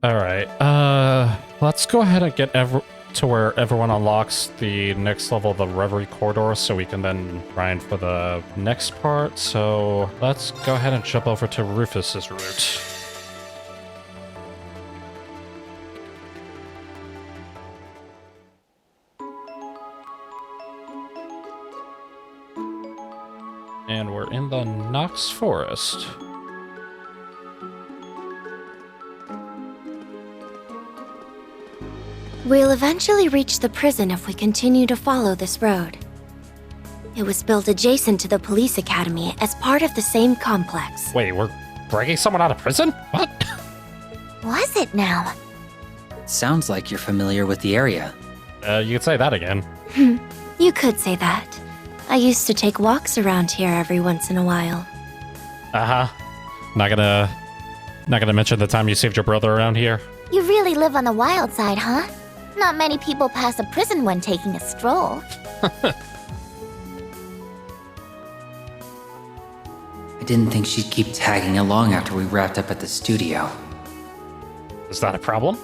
Alright, let's go ahead and get to where everyone unlocks the next level of the Reverie corridor so we can then grind for the next part. So let's go ahead and jump over to Rufus's route. And we're in the Nox Forest. We'll eventually reach the prison if we continue to follow this road. It was built adjacent to the police academy as part of the same complex. Wait, we're breaking someone out of prison? What? Was it now? Sounds like you're familiar with the area. You could say that again. You could say that. I used to take walks around here every once in a while. Uh-huh. Not gonna mention the time you saved your brother around here? You really live on the wild side, huh? Not many people pass a prison when taking a stroll. I didn't think she'd keep tagging along after we wrapped up at the studio. Is that a problem?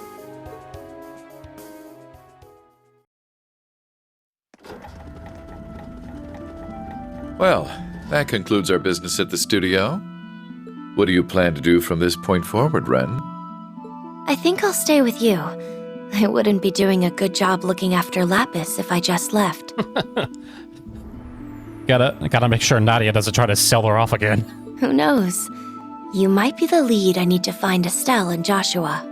Well, that concludes our business at the studio. What do you plan to do from this point forward, Ren? I think I'll stay with you. I wouldn't be doing a good job looking after Lapis if I just left. Gotta make sure Nadia doesn't try to sell her off again. Who knows? You might be the lead I need to find Estelle and Joshua.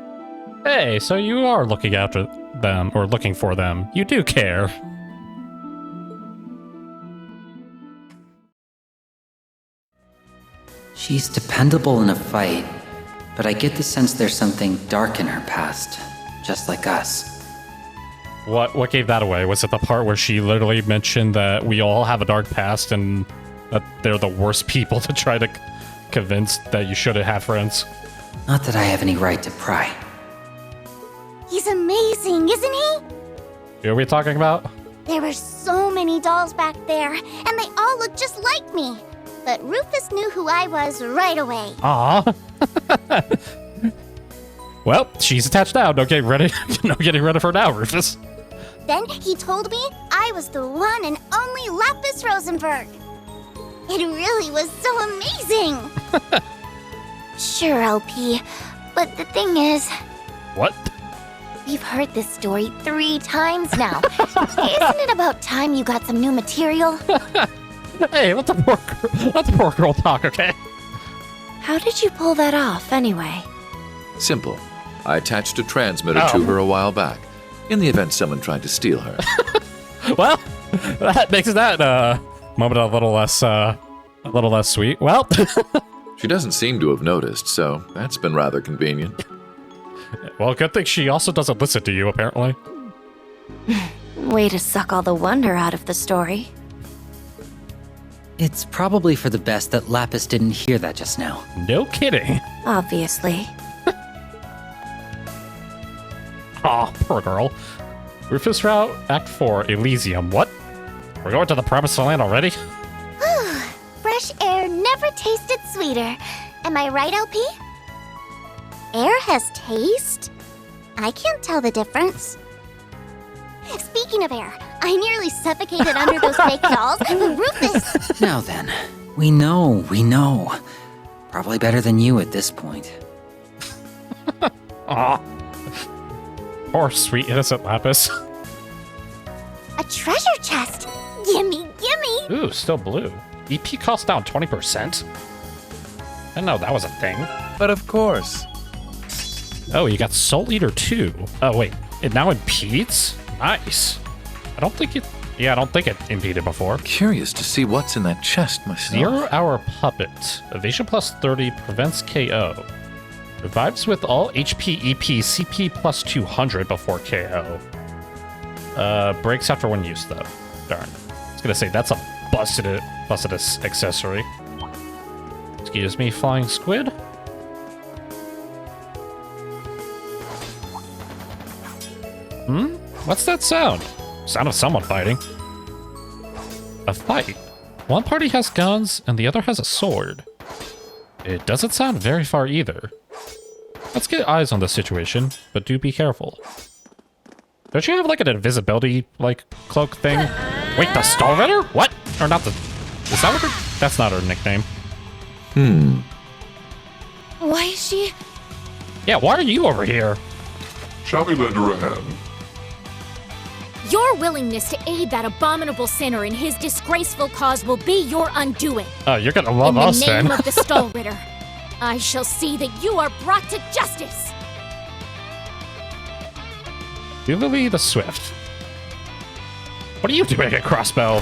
Hey, so you are looking after them, or looking for them. You do care. She's dependable in a fight, but I get the sense there's something dark in her past, just like us. What gave that away? Was it the part where she literally mentioned that we all have a dark past and that they're the worst people to try to convince that you shouldn't have friends? Not that I have any right to pry. He's amazing, isn't he? Who are we talking about? There were so many dolls back there, and they all look just like me. But Rufus knew who I was right away. Aw. Well, she's attached now. No getting rid of her now, Rufus. Then he told me I was the one and only Lapis Rosenberg. It really was so amazing. Sure, LP, but the thing is, What? we've heard this story 3 times now. Isn't it about time you got some new material? Hey, let the poor girl talk, okay? How did you pull that off, anyway? Simple. I attached a transmitter to her a while back, in the event someone tried to steal her. Well, that makes that moment a little less sweet. Well, She doesn't seem to have noticed, so that's been rather convenient. well, good thing she also doesn't listen to you, apparently. Way to suck all the wonder out of the story. It's probably for the best that Lapis didn't hear that just now. No kidding. Obviously. Aw, poor girl. Rufus Route, Act 4, Elysium. What? We're going to the promised land already? Fresh air never tasted sweeter. Am I right, LP? Air has taste? I can't tell the difference. Speaking of air, I nearly suffocated under those fake dolls, but Rufus... Now then, we know. Probably better than you at this point. Aw. Poor sweet innocent Lapis. A treasure chest! Gimme, gimme! Ooh, still blue. EP cost down 20%? I didn't know that was a thing. But of course. Oh, you got Soul Eater 2. Oh, wait. It now impedes? Nice. I don't think it impeded before. Curious to see what's in that chest myself. 0 Hour Puppet. Evasion plus 30 prevents KO. Revives with all HP, EP, CP plus 200 before KO. Breaks after one use, though. Darn. I was gonna say, that's a busted accessory. Excuse me, flying squid? What's that sound? Sound of someone fighting. A fight? One party has guns, and the other has a sword. It doesn't sound very far either. Let's get eyes on the situation, but do be careful. Don't you have like an invisibility like cloak thing? Wait, the Star Rider? What? Or not the? Is that what her? That's not her nickname. Why is she? Yeah, why are you over here? Shall we lend her a hand? Your willingness to aid that abominable sinner in his disgraceful cause will be your undoing. Oh, you're gonna love us In the name then. of the Stall Ritter, I shall see that you are brought to justice. Reverie the Swift. What are you doing at Crossbow?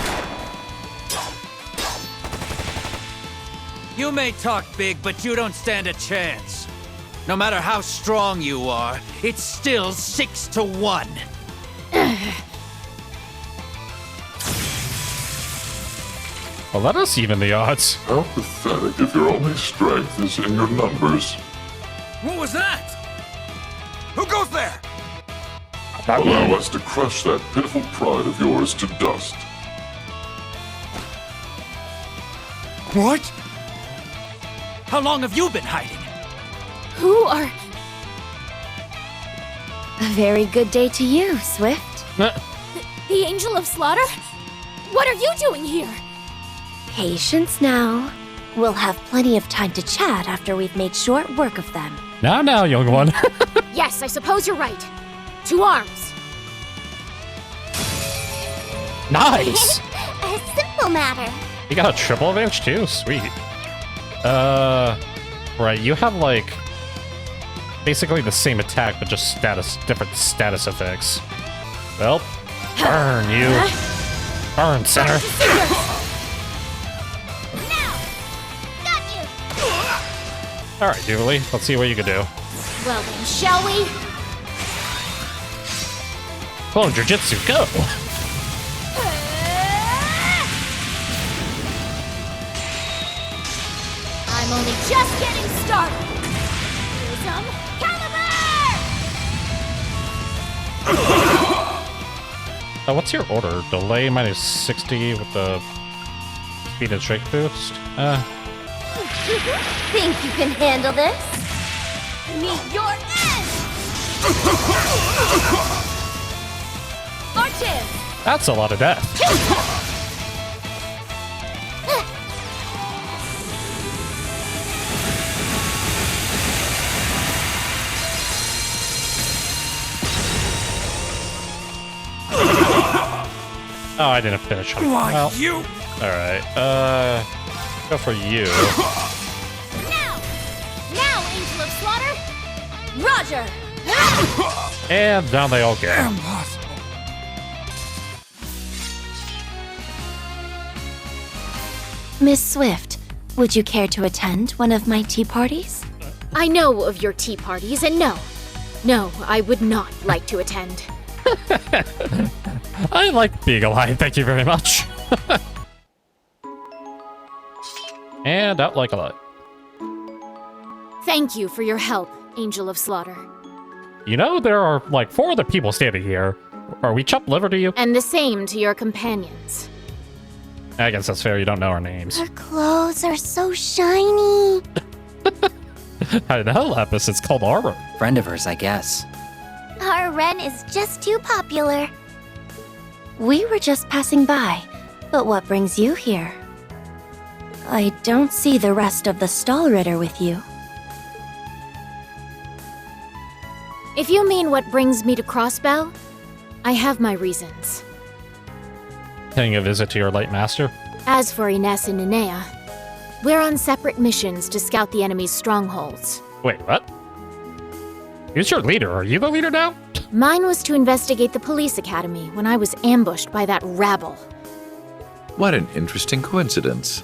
You may talk big, but you don't stand a chance. No matter how strong you are, it's still 6 to 1. Well, let us even the odds. How pathetic if your only strength is in your numbers. What was that? Who goes there? Allow us to crush that pitiful pride of yours to dust. What? How long have you been hiding? Who are... A very good day to you, Swift. the Angel of Slaughter? What are you doing here? Patience now. We'll have plenty of time to chat after we've made short work of them. Now, young one. Yes, I suppose you're right. To arms. Nice! A simple matter. You got a triple advantage too? Sweet. Right, you have like basically the same attack, but just different status effects. Well, burn you. Burn, center. Got you. Alright, Jubilee, let's see what you can do. Well then, shall we? Clone Jujitsu, go! I'm only just getting started. Prism Caliber! What's your order? Delay minus 60 with the speed and strength boost? Think you can handle this? Meet your end! Arches! That's a lot of death. Oh, I didn't finish him. Well, You? alright, go for you. Now, Angel of Slaughter! Roger! And down they all go. Impossible. Miss Swift, would you care to attend one of my tea parties? I know of your tea parties, and no, I would not like to attend. I like being alive, thank you very much. And out like a light. Thank you for your help, Angel of Slaughter. You know, there are like 4 other people standing here. Are we chopped liver to you? And the same to your companions. I guess that's fair, you don't know our names. Her clothes are so shiny. I know, Lapis, it's called armor. Friend of hers, I guess. Our Ren is just too popular. We were just passing by, but what brings you here? I don't see the rest of the Stall Ritter with you. If you mean what brings me to Crossbow, I have my reasons. Paying a visit to your late master? As for Ines and Nenea, we're on separate missions to scout the enemy's strongholds. Wait, what? Who's your leader? Are you the leader now? Mine was to investigate the police academy when I was ambushed by that rabble. What an interesting coincidence.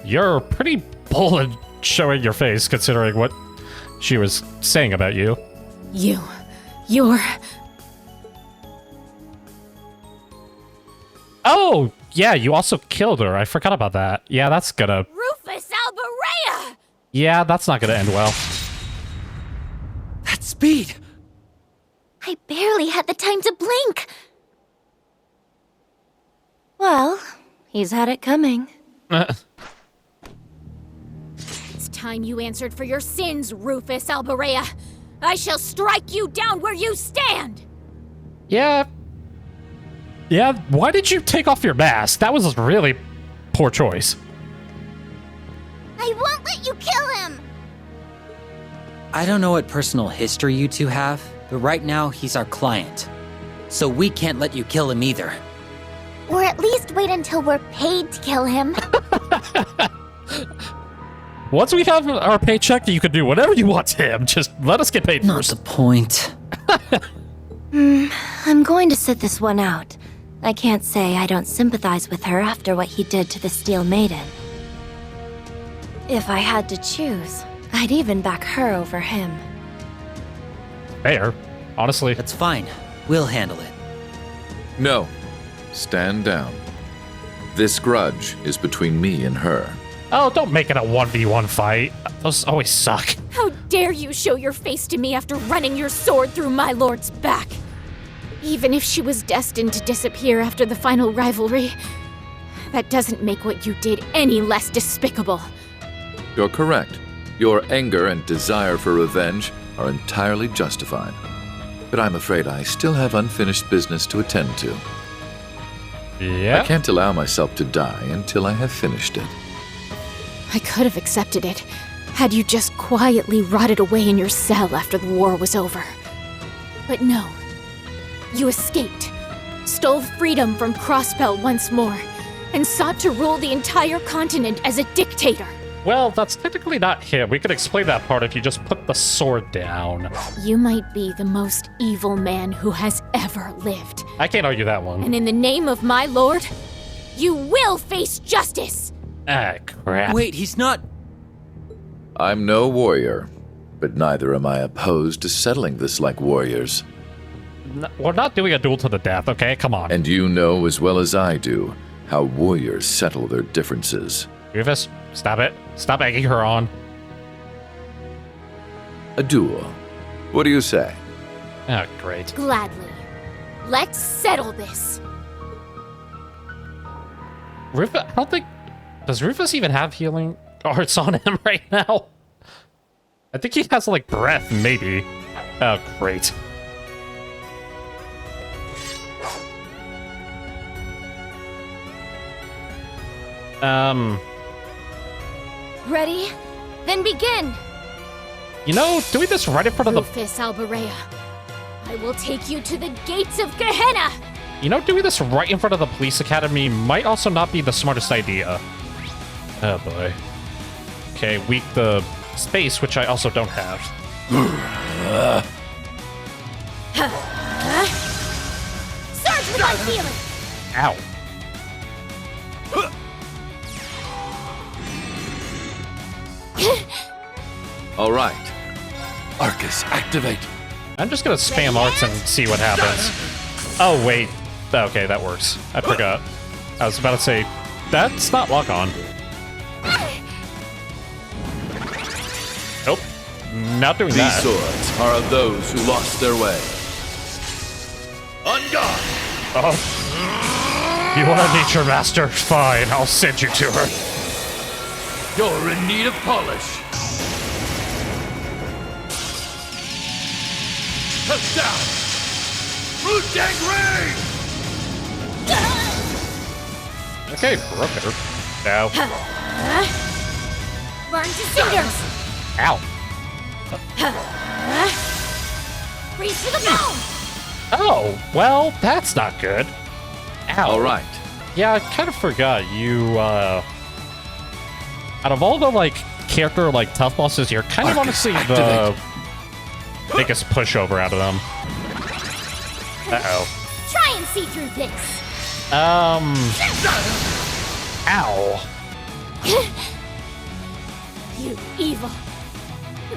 You're pretty bold in showing your face, considering what she was saying about you. You're... Oh, yeah, you also killed her. I forgot about that. Yeah, that's gonna... Rufus Alberea! Yeah, that's not gonna end well. That speed! I barely had the time to blink. Well, he's had it coming. It's time you answered for your sins, Rufus Alberea. I shall strike you down where you stand! Yeah. Yeah, why did you take off your mask? That was a really poor choice. I won't let you kill him! I don't know what personal history you two have, but right now he's our client. So we can't let you kill him either. Or at least wait until we're paid to kill him. Once we have our paycheck, you can do whatever you want to him. Just let us get paid Not first. the point. I'm going to sit this one out. I can't say I don't sympathize with her after what he did to the Steel Maiden. If I had to choose, I'd even back her over him. Fair. Honestly. That's fine. We'll handle it. No. Stand down. This grudge is between me and her. Oh, don't make it a 1v1 fight. Those always suck. How dare you show your face to me after running your sword through my lord's back? Even if she was destined to disappear after the final rivalry, that doesn't make what you did any less despicable. You're correct. Your anger and desire for revenge are entirely justified. But I'm afraid I still have unfinished business to attend to. Yeah. I can't allow myself to die until I have finished it. I could have accepted it, had you just quietly rotted away in your cell after the war was over. But no. You escaped, stole freedom from Crossbell once more, and sought to rule the entire continent as a dictator. Well, that's technically not him. We could explain that part if you just put the sword down. You might be the most evil man who has ever lived. I can't argue that one. And in the name of my lord, you will face justice! Ah, crap. Wait, he's not... I'm no warrior, but neither am I opposed to settling this like warriors. We're not doing a duel to the death, okay? Come on. And you know as well as I do how warriors settle their differences. Rufus, stop it. Stop egging her on. A duel. What do you say? Oh, great. Gladly. Let's settle this. Rufus, I don't think... Does Rufus even have healing arts on him right now? I think he has, like, breath, maybe. Oh, great. Ready? Then begin! You know, doing this right in front of the... Rufus Alberea, I will take you to the gates of Gehenna! You know, doing this right in front of the police academy might also not be the smartest idea. Oh, boy. Okay, weak the space, which I also don't have. Surge without feeling! Ow. All right. Arcus, activate. I'm just gonna spam arts and see what happens. Oh, wait. Okay, that works. I forgot. I was about to say, that's not lock on. Nope. Not doing These that. swords are of those who lost their way. On guard! Oh. You want a nature master? Fine, I'll send you to her. You're in need of polish. Touchdown! Root Gang Ray! Okay, broke her. Now. Burn to cinders! Ow. Freeze to the bone! Oh, well, that's not good. Ow. All right. Yeah, I kind of forgot. You, out of all the, like, character, like, tough bosses, you're kind of honestly the biggest pushover out of them. Uh-oh. Try and see through this! Ow. You evil!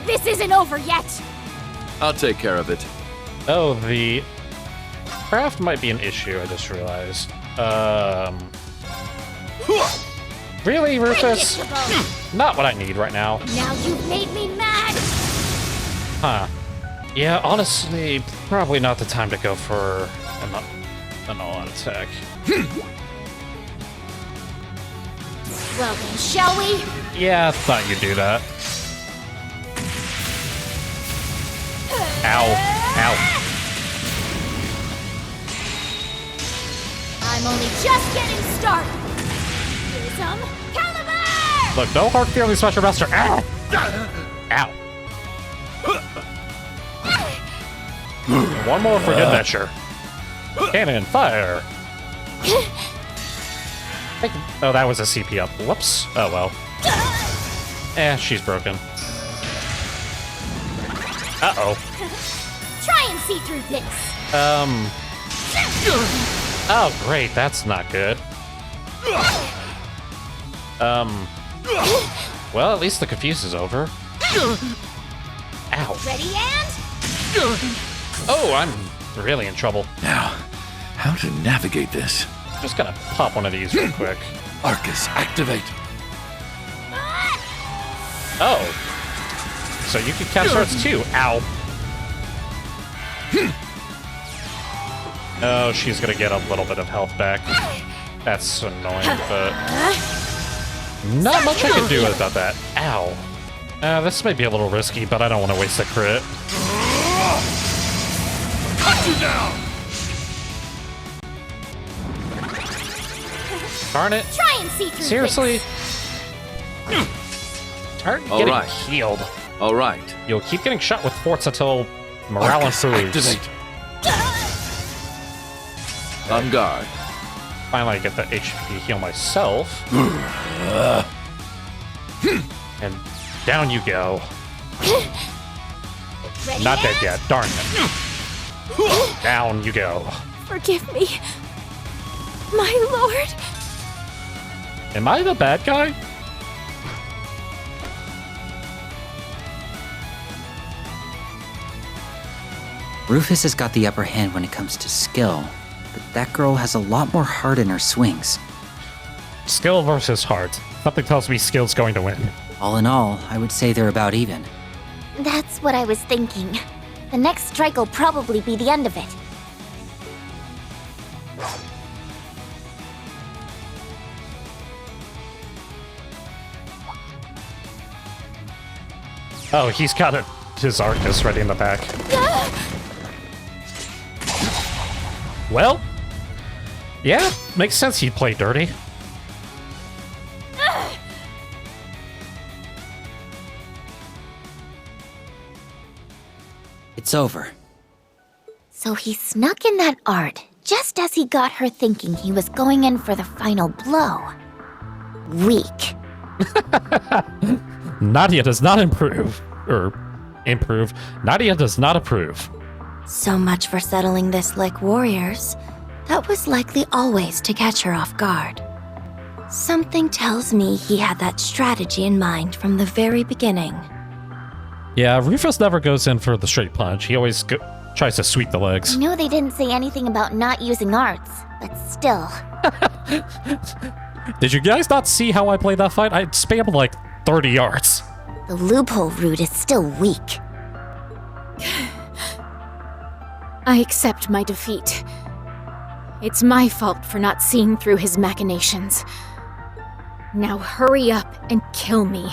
This isn't over yet! I'll take care of it. Oh, the craft might be an issue, I just realized. Really, Rufus? Get your bone. Not what I need right now. Now you've made me mad! Huh. Yeah, honestly, probably not the time to go for an all-out attack. Well then, shall we? Yeah, I thought you'd do that. Ow. Ow. I'm only just getting started. Here's some caliber! Look, no hard feelings, Special Master. Ow. Ow. One more for good measure. Cannon, fire. Oh, that was a CP up. Whoops. Oh, well. She's broken. Uh-oh. Try and see through this. Oh, great. That's not good. Well, at least the confuse is over. Ow. Ready and... Oh, I'm really in trouble. Now, how to navigate this? Just gonna pop one of these real quick. Arcus, activate. Oh. So you can cast arts too. Ow. Oh, she's gonna get a little bit of health back. That's annoying, but... not much I can do about that. Ow. This may be a little risky, but I don't want to waste a crit. Cut you down! Darn it. Try and see through Seriously? this. Start All getting right. healed. All right. You'll keep getting shot with forts until morale Arcus, improves. activate. On guard. Finally, I get the HP heal myself. And down you go. Ready Not dead and... yet. Darn it. Down you go. Forgive me, my lord. Am I the bad guy? Rufus has got the upper hand when it comes to skill, but that girl has a lot more heart in her swings. Skill versus heart. Something tells me skill's going to win. All in all, I would say they're about even. That's what I was thinking. The next strike will probably be the end of it. Oh, he's got his Arcus ready in the back. Well, yeah, makes sense he'd play dirty. It's over. So he snuck in that art just as he got her thinking he was going in for the final blow. Weak. Nadia does not improve. Nadia does not approve. So much for settling this like warriors. That was likely always to catch her off guard. Something tells me he had that strategy in mind from the very beginning. Yeah, Rufus never goes in for the straight punch. He always tries to sweep the I legs. know they didn't say anything about not using arts, but still. Did you guys not see how I played that fight? I spammed like 30 yards. The loophole route is still weak. I accept my defeat. It's my fault for not seeing through his machinations. Now hurry up and kill me.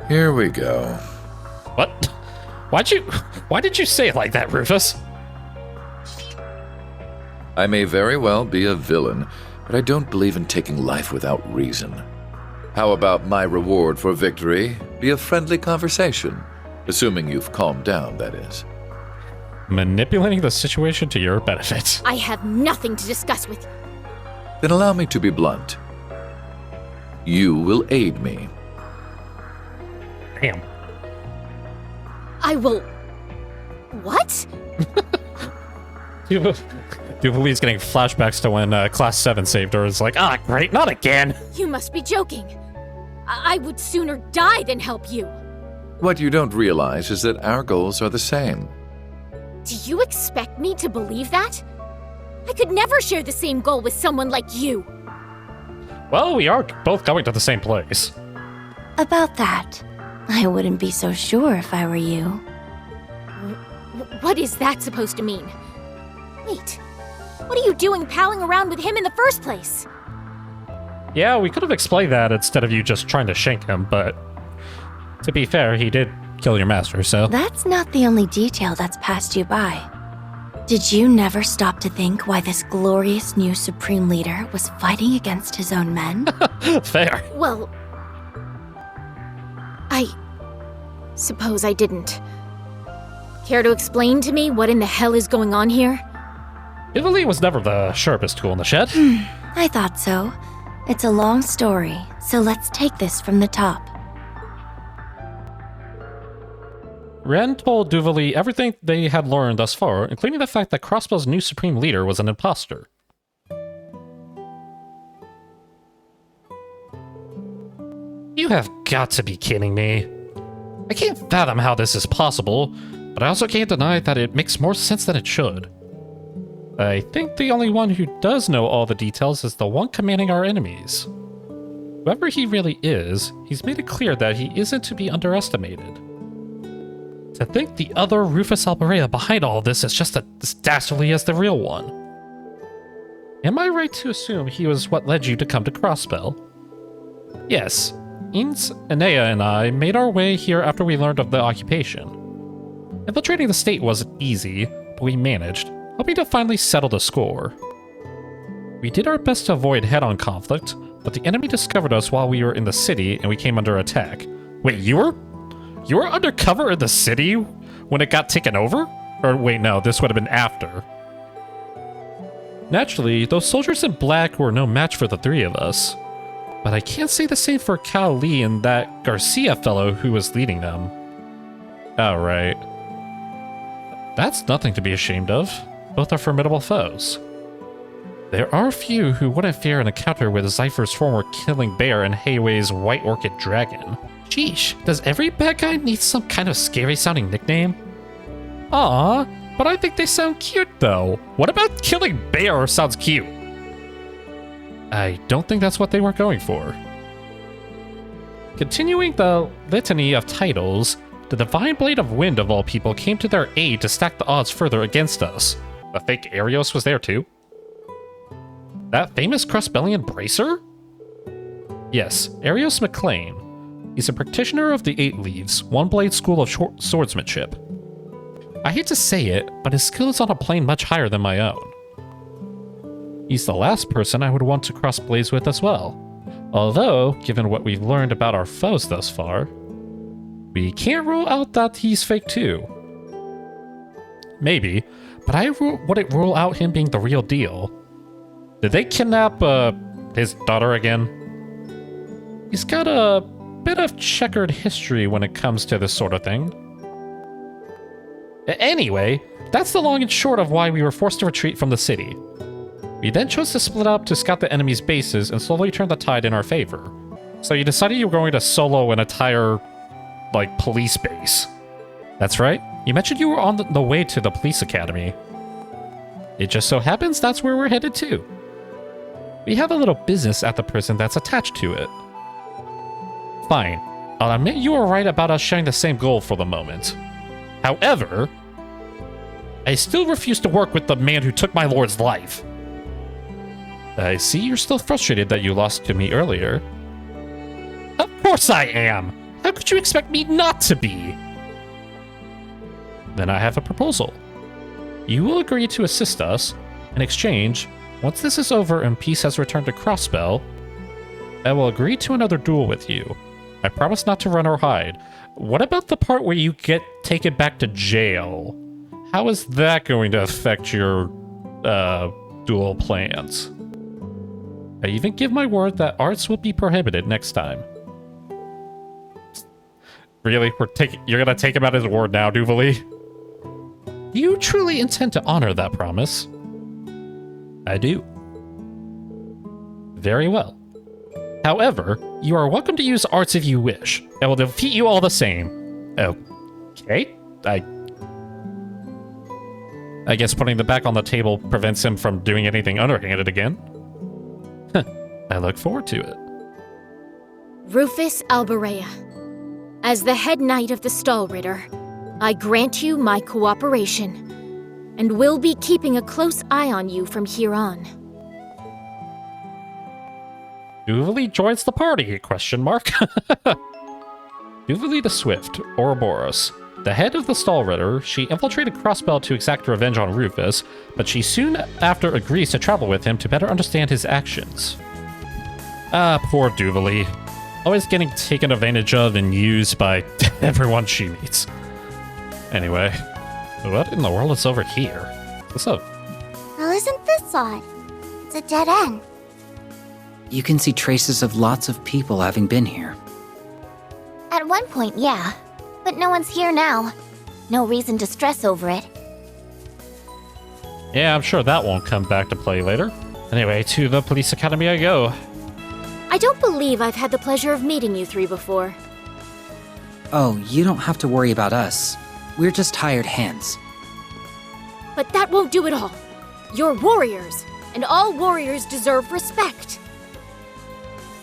Here we go. What? Why did you say it like that, Rufus? I may very well be a villain, but I don't believe in taking life without reason. How about my reward for victory be a friendly conversation? Assuming you've calmed down, that is. Manipulating the situation to your benefit. I have nothing to discuss with you. Then allow me to be blunt. You will aid me. Damn. I will... What? Duvalie's getting flashbacks to when Class 7 saved her. It's like, great, not again. You must be joking. I would sooner die than help you. What you don't realize is that our goals are the same. Do you expect me to believe that? I could never share the same goal with someone like you. Well, we are both going to the same place. About that, I wouldn't be so sure if I were you. What is that supposed to mean? Wait, what are you doing palling around with him in the first place? Yeah, we could have explained that instead of you just trying to shank him, but to be fair, he did kill your master, so... That's not the only detail that's passed you by. Did you never stop to think why this glorious new Supreme Leader was fighting against his own men? Fair. Well, I suppose I didn't. Care to explain to me what in the hell is going on here? Italy was never the sharpest tool in the shed. I thought so. It's a long story, so let's take this from the top. Ren told Duel everything they had learned thus far, including the fact that Crossbow's new Supreme Leader was an imposter. You have got to be kidding me. I can't fathom how this is possible, but I also can't deny that it makes more sense than it should. I think the only one who does know all the details is the one commanding our enemies. Whoever he really is, he's made it clear that he isn't to be underestimated. To think the other Rufus Alberea behind all this is just as dastardly as the real one. Am I right to assume he was what led you to come to Crossbell? Yes, Ines, Enea, and I made our way here after we learned of the occupation. Infiltrating the state wasn't easy, but we managed, hoping to finally settle the score. We did our best to avoid head-on conflict, but the enemy discovered us while we were in the city and we came under attack. Wait, you were undercover in the city when it got taken over? Or wait, no, this would have been after. Naturally, those soldiers in black were no match for the three of us. But I can't say the same for Cao Li and that Garcia fellow who was leading them. Oh, right. That's nothing to be ashamed of. Both are formidable foes. There are few who wouldn't fear an encounter with Zypher's former killing bear and Heiwei's white orchid dragon. Sheesh, does every bad guy need some kind of scary-sounding nickname? Aw, but I think they sound cute, though. What about killing bear sounds cute? I don't think that's what they were going for. Continuing the litany of titles, the Divine Blade of Wind of all people came to their aid to stack the odds further against us. The fake Arios was there too. That famous Crossbellian Bracer? Yes, Arios McLean. He's a practitioner of the Eight Leaves, one-blade school of swordsmanship. I hate to say it, but his skill is on a plane much higher than my own. He's the last person I would want to cross blades with as well. Although, given what we've learned about our foes thus far, we can't rule out that he's fake too. Maybe, but I wouldn't rule out him being the real deal. Did they kidnap, his daughter again? He's got a bit of checkered history when it comes to this sort of thing. Anyway, that's the long and short of why we were forced to retreat from the city. We then chose to split up to scout the enemy's bases and slowly turn the tide in our favor. So you decided you were going to solo an entire, police base. That's right. You mentioned you were on the way to the police academy. It just so happens that's where we're headed to. We have a little business at the prison that's attached to it. Fine. I'll admit you were right about us sharing the same goal for the moment. However, I still refuse to work with the man who took my lord's life. I see you're still frustrated that you lost to me earlier. Of course I am! How could you expect me not to be? Then I have a proposal. You will agree to assist us. In exchange, once this is over and peace has returned to Crossbell, I will agree to another duel with you. I promise not to run or hide. What about the part where you get taken back to jail? How is that going to affect your, duel plans? I even give my word that arts will be prohibited next time. Really? You're gonna take him at his word now, Duel? Do you truly intend to honor that promise? I do. Very well. However, you are welcome to use arts if you wish. I will defeat you all the same. Okay. I guess putting the back on the table prevents him from doing anything underhanded again. I look forward to it. Rufus Alberea, as the head knight of the Stallritter, I grant you my cooperation, and will be keeping a close eye on you from here on. Duel joins the party, question mark. Duel the Swift, Ouroboros. The head of the Stall Ritter, she infiltrated Crossbell to exact revenge on Rufus, but she soon after agrees to travel with him to better understand his actions. Ah, poor Duel. Always getting taken advantage of and used by everyone she meets. Anyway, what in the world is over here? What's up? Well, isn't this odd? It's a dead end. You can see traces of lots of people having been here. At one point, yeah. But no one's here now. No reason to stress over it. Yeah, I'm sure that won't come back to play later. Anyway, to the police academy I go. I don't believe I've had the pleasure of meeting you three before. Oh, you don't have to worry about us. We're just hired hands. But that won't do it all. You're warriors, and all warriors deserve respect.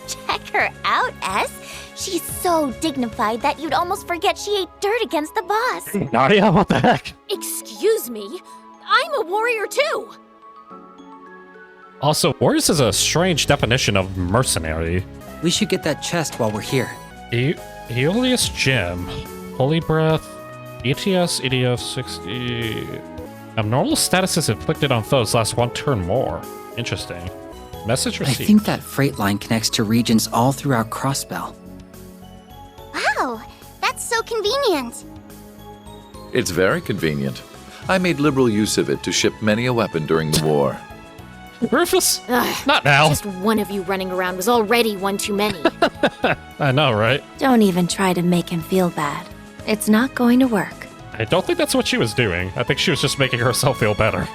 Check her out, S. She's so dignified that you'd almost forget she ate dirt against the boss. Nadia, what the heck? Excuse me? I'm a warrior too! Also, warriors is a strange definition of mercenary. We should get that chest while we're here. Aeolius Gem. Holy Breath. ETS, EDF 60. Abnormal statuses inflicted on foes last one turn more. Interesting. Message I received. think that freight line connects to regions all throughout Crossbell. Wow, that's so convenient. It's very convenient. I made liberal use of it to ship many a weapon during the war. Rufus? Ugh, Not now. Just one of you running around was already one too many. I know, right? Don't even try to make him feel bad. It's not going to work. I don't think that's what she was doing. I think she was just making herself feel better.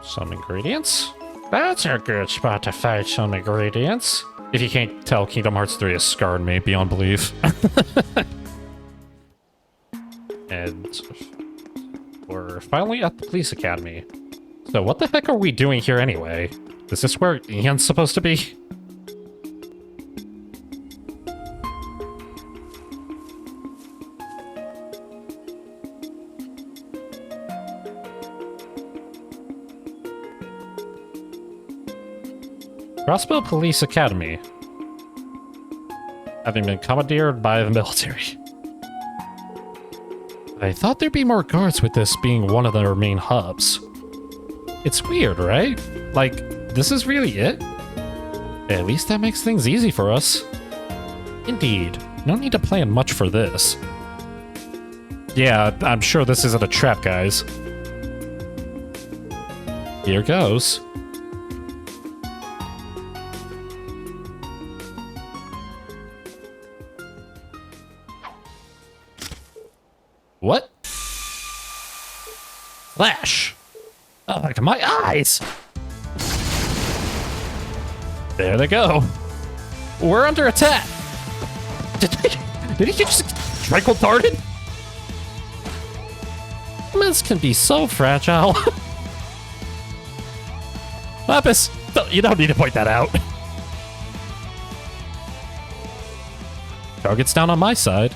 Some ingredients? That's a good spot to find some ingredients. If you can't tell, Kingdom Hearts 3 has scarred me beyond belief. And we're finally at the police academy. So what the heck are we doing here anyway? Is this where Ian's supposed to be? Crossbow Police Academy. Having been commandeered by the military. I thought there'd be more guards with this being one of their main hubs. It's weird, right? Like, this is really it? At least that makes things easy for us. Indeed. No need to plan much for this. Yeah, I'm sure this isn't a trap, guys. Here goes. What? Flash! Oh, look at my eyes! There they go. We're under attack! Did he just tranquil darted? Humans can be so fragile. Lapis, you don't need to point that out. Target's down on my side.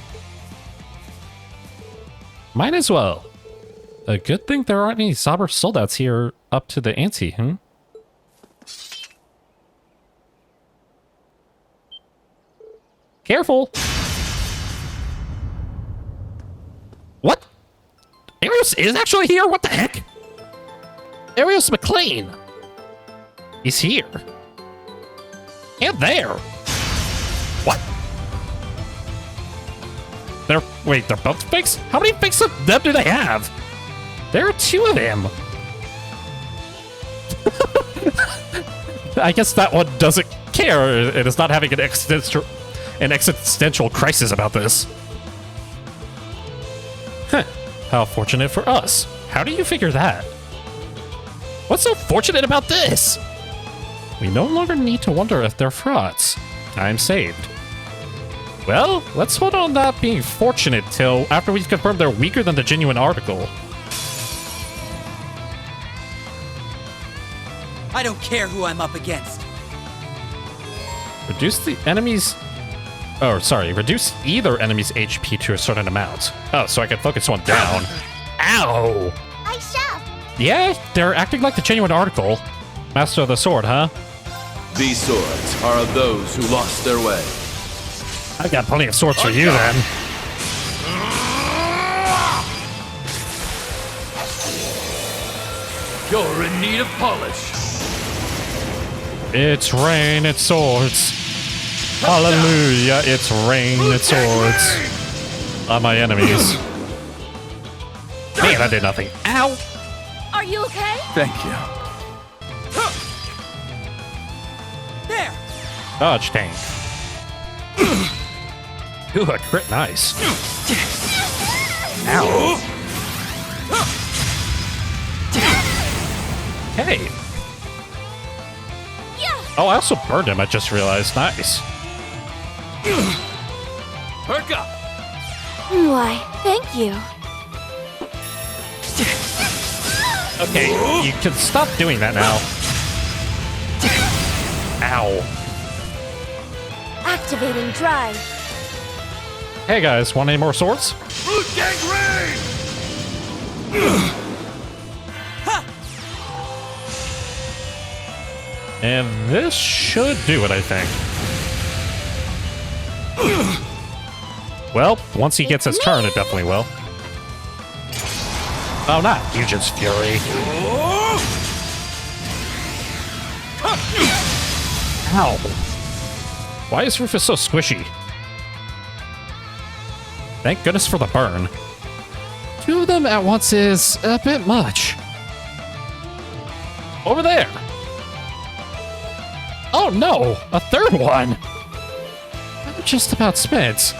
Might as well. A good thing there aren't any Zauber soldats here up to the ante, Careful! What? Arios is actually here? What the heck? Arios McLean! He's here. And there! What? Wait, they're both fakes? How many fakes of them do they have? There are two of him. I guess that one doesn't care. It is not having an existential crisis about this. Huh. How fortunate for us. How do you figure that? What's so fortunate about this? We no longer need to wonder if they're frauds. Time saved. Well, let's hold on that being fortunate till after we've confirmed they're weaker than the genuine article. I don't care who I'm up against. Reduce the enemy's... Oh, sorry. Reduce either enemy's HP to a certain amount. Oh, so I can focus one down. Ow! I shall. Yeah, they're acting like the genuine article. Master of the sword, huh? These swords are of those who lost their way. I got plenty of swords for you then. You're in need of polish. It's rain, it's swords. Hallelujah, it's rain, it's swords. On my enemies. Man, I did nothing. Ow! Are you okay? Thank you. There! Dodge tank. Ooh, a crit nice. Ow. Hey. Oh, I also burned him, I just realized. Nice. Perk up! Why, thank you. Okay, you can stop doing that now. Ow. Activating drive. Hey guys, want any more swords? Blue gangrene! And this should do it, I think. Well, once he gets his turn, it definitely will. Oh, not Fusion's Fury. Ow. Why is Rufus so squishy? Thank goodness for the burn. 2 of them at once is a bit much. Over there. Oh no, a third one. I'm just about spent.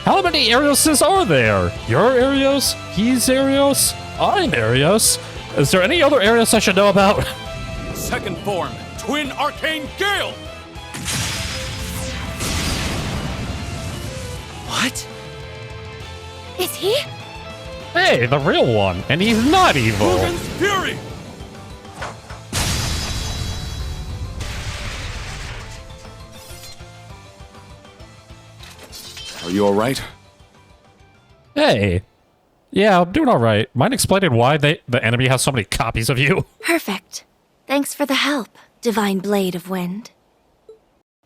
How many Arioses are there? Your Arios? He's Arios? I'm Arios? Is there any other Arios I should know about? Second form, Twin Arcane Gale! What? Is he? Hey, the real one, and he's not evil. Mugen's Fury! Are you alright? Hey. Yeah, I'm doing alright. Mind explaining why the enemy has so many copies of you? Perfect. Thanks for the help, Divine Blade of Wind.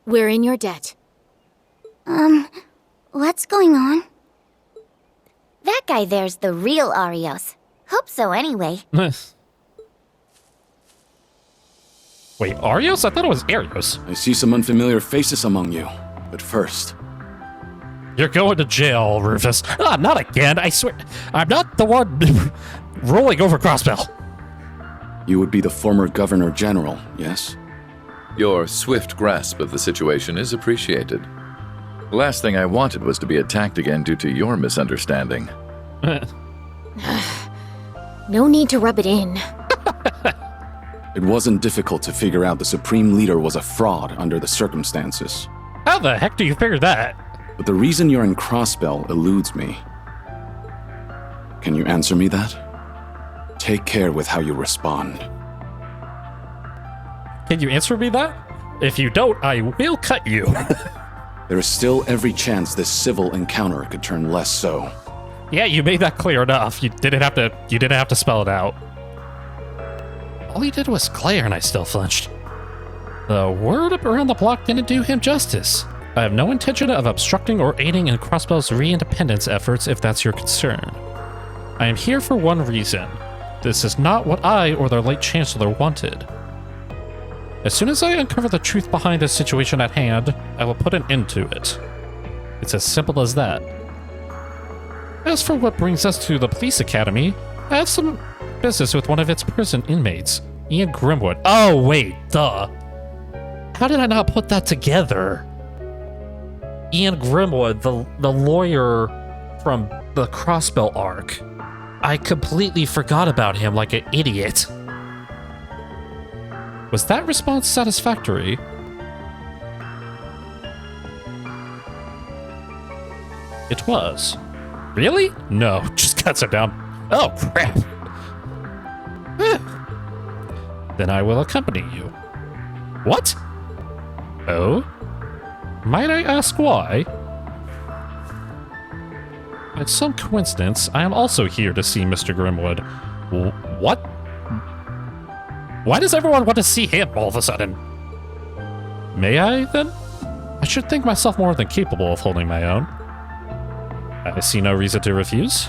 We're in your debt. What's going on? That guy there's the real Arios. Hope so anyway. Wait, Arios? I thought it was Arios. I see some unfamiliar faces among you. But first, You're going to jail, Rufus. Ah, not again, I swear. I'm not the one rolling over Crossbell. you would be the former Governor General, yes? Your swift grasp of the situation is appreciated. The last thing I wanted was to be attacked again due to your misunderstanding. No need to rub it in. It wasn't difficult to figure out the Supreme Leader was a fraud under the circumstances. How the heck do you figure that? But the reason you're in Crossbell eludes me. Can you answer me that? Take care with how you respond. Can you answer me that? If you don't, I will cut you. There is still every chance this civil encounter could turn less so. Yeah, you made that clear enough. You didn't have to spell it out. All he did was glare and I still flinched. The word up around the block didn't do him justice. I have no intention of obstructing or aiding in Crossbell's re-independence efforts if that's your concern. I am here for one reason. This is not what I or their late Chancellor wanted. As soon as I uncover the truth behind the situation at hand, I will put an end to it. It's as simple as that. As for what brings us to the police academy, I have some business with one of its prison inmates, Ian Grimwood. Oh, wait, duh. How did I not put that together? Ian Grimwood, the lawyer from the Crossbell arc. I completely forgot about him like an idiot. Was that response satisfactory? It was. Really? No, just cuts it down. Oh, crap. Then I will accompany you. What? Oh? Might I ask why? By some coincidence, I am also here to see Mr. Grimwood. What? Why does everyone want to see him all of a sudden? May I, then? I should think myself more than capable of holding my own. I see no reason to refuse.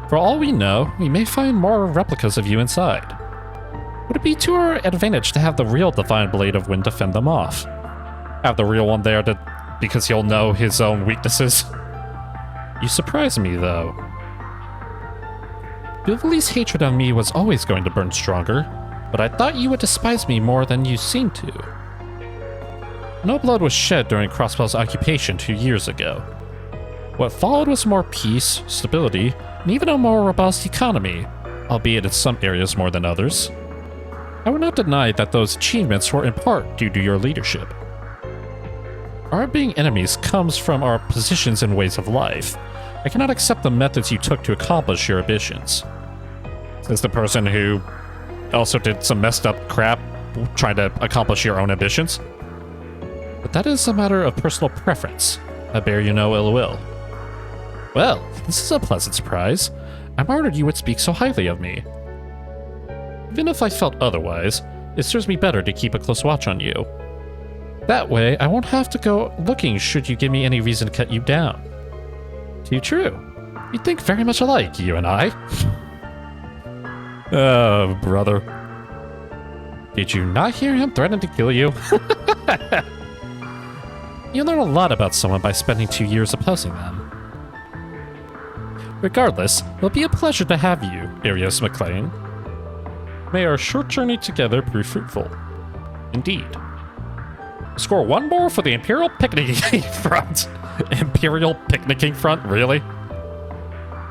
For all we know, we may find more replicas of you inside. Would it be to our advantage to have the real Divine Blade of Wind to fend them off? Have the real one there because he'll know his own weaknesses? You surprise me, though. Beverly's hatred of me was always going to burn stronger, but I thought you would despise me more than you seem to. No blood was shed during Crossbell's occupation 2 years ago. What followed was more peace, stability, and even a more robust economy, albeit in some areas more than others. I would not deny that those achievements were in part due to your leadership. Our being enemies comes from our positions and ways of life. I cannot accept the methods you took to accomplish your ambitions. As the person who also did some messed up crap trying to accomplish your own ambitions. But that is a matter of personal preference. I bear you no ill will. Well, this is a pleasant surprise. I'm honored you would speak so highly of me. Even if I felt otherwise, it serves me better to keep a close watch on you. That way, I won't have to go looking should you give me any reason to cut you down. Too true. We think very much alike, you and I. Oh, brother. Did you not hear him threaten to kill you? You learn a lot about someone by spending 2 years opposing them. Regardless, it'll be a pleasure to have you, Arios McLean. May our short journey together prove fruitful. Indeed. Score 1 more for the Imperial Picnicking Front. Imperial Picnicking Front, really?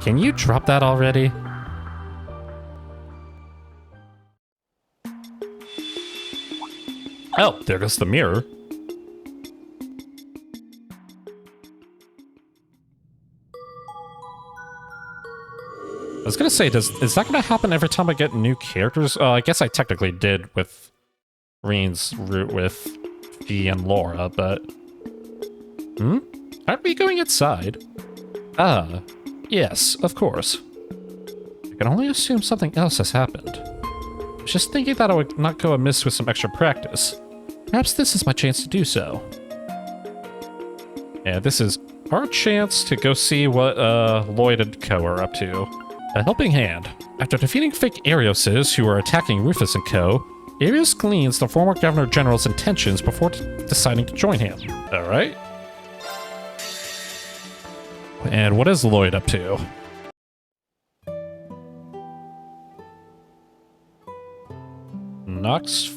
Can you drop that already? Oh, there goes the mirror. I was gonna say, is that gonna happen every time I get new characters? I guess I technically did with Reen's route with Fee and Laura, but... Aren't we going inside? Ah, yes, of course. I can only assume something else has happened. I was just thinking that I would not go amiss with some extra practice. Perhaps this is my chance to do so. Yeah, this is our chance to go see what Lloyd and Co. are up to. A helping hand. After defeating fake Arioses who are attacking Rufus and Co., Arios gleans the former Governor General's intentions before deciding to join him. Alright. And what is Lloyd up to?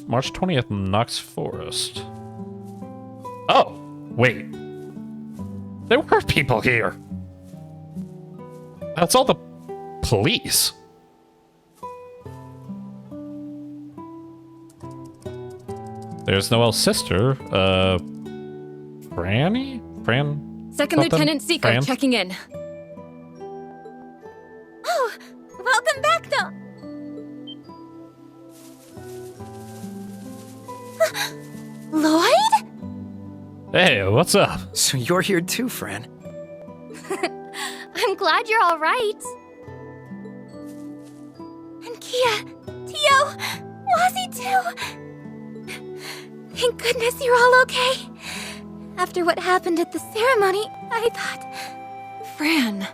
March 20th, Knox Forest. Oh, wait. There were people here. That's all the police. There's Noelle's sister, Franny? Second Lieutenant Seeker checking in. Oh, welcome back, though. Lloyd? Hey, what's up? So you're here too, Fran. I'm glad you're all right. And Kia, Tio, Wazzy too. Thank goodness you're all okay. After what happened at the ceremony, I thought... Fran.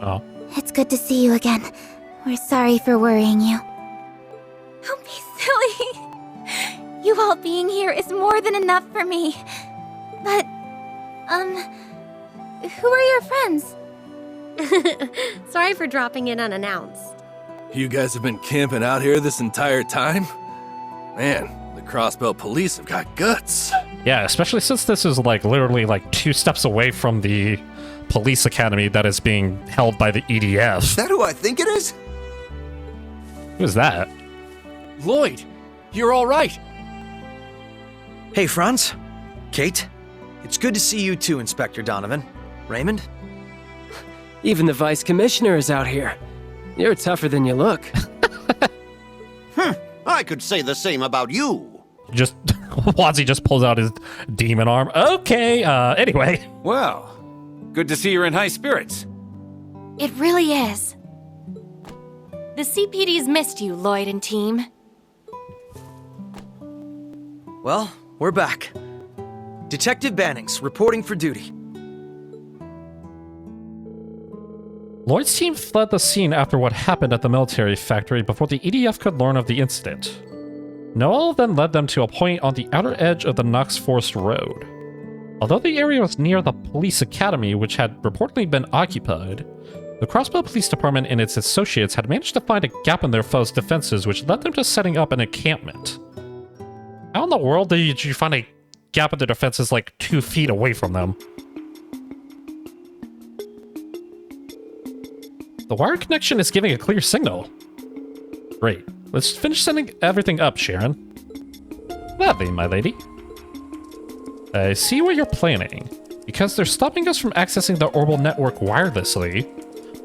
Oh. It's good to see you again. We're sorry for worrying you. Don't be silly. You all being here is more than enough for me. But, who are your friends? Sorry for dropping in unannounced. You guys have been camping out here this entire time? Man, the Crossbell police have got guts. Yeah, especially since this is like literally like 2 steps away from the police academy that is being held by the EDF. Is that who I think it is? Who's that? Lloyd, you're all right. Hey, Franz. Kate. It's good to see you too, Inspector Donovan. Raymond? Even the Vice Commissioner is out here. You're tougher than you look. I could say the same about you. Just, Wazzy just pulls out his demon arm. Okay, anyway. Well, good to see you're in high spirits. It really is. The CPD's missed you, Lloyd and team. Well, we're back. Detective Bannings, reporting for duty. Lloyd's team fled the scene after what happened at the military factory before the EDF could learn of the incident. Noel then led them to a point on the outer edge of the Knox Forest Road. Although the area was near the police academy, which had reportedly been occupied, the Crossbow Police Department and its associates had managed to find a gap in their foes' defenses, which led them to setting up an encampment. How in the world did you find a gap in their defenses like 2 feet away from them? The wire connection is giving a clear signal. Great. Let's finish setting everything up, Sharon. Gladly, my lady. I see what you're planning. Because they're stopping us from accessing the orbital network wirelessly,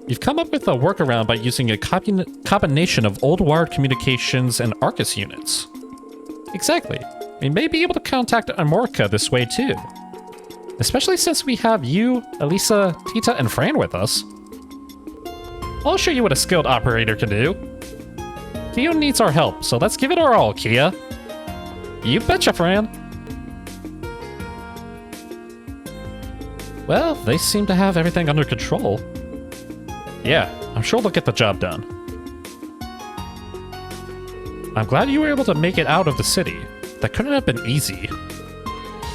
you've come up with a workaround by using a combination of old wired communications and Arcus units. Exactly. We may be able to contact Amorica this way too. Especially since we have you, Elisa, Tita, and Fran with us. I'll show you what a skilled operator can do. Kia needs our help, so let's give it our all, Kia. You betcha, Fran. Well, they seem to have everything under control. Yeah, I'm sure they'll get the job done. I'm glad you were able to make it out of the city. That couldn't have been easy.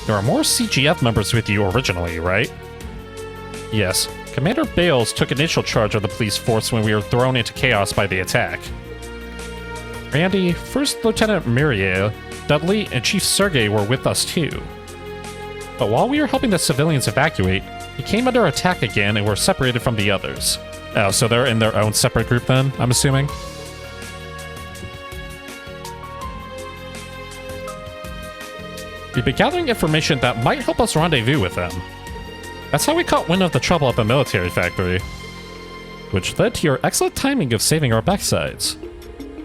There are more CGF members with you originally, right? Yes. Commander Bales took initial charge of the police force when we were thrown into chaos by the attack. Randy, First Lieutenant Miriam, Dudley, and Chief Sergei were with us too. But while we were helping the civilians evacuate, he came under attack again and were separated from the others. Oh, so they're in their own separate group then, I'm assuming? We've been gathering information that might help us rendezvous with them. That's how we caught wind of the trouble at the military factory. Which led to your excellent timing of saving our backsides.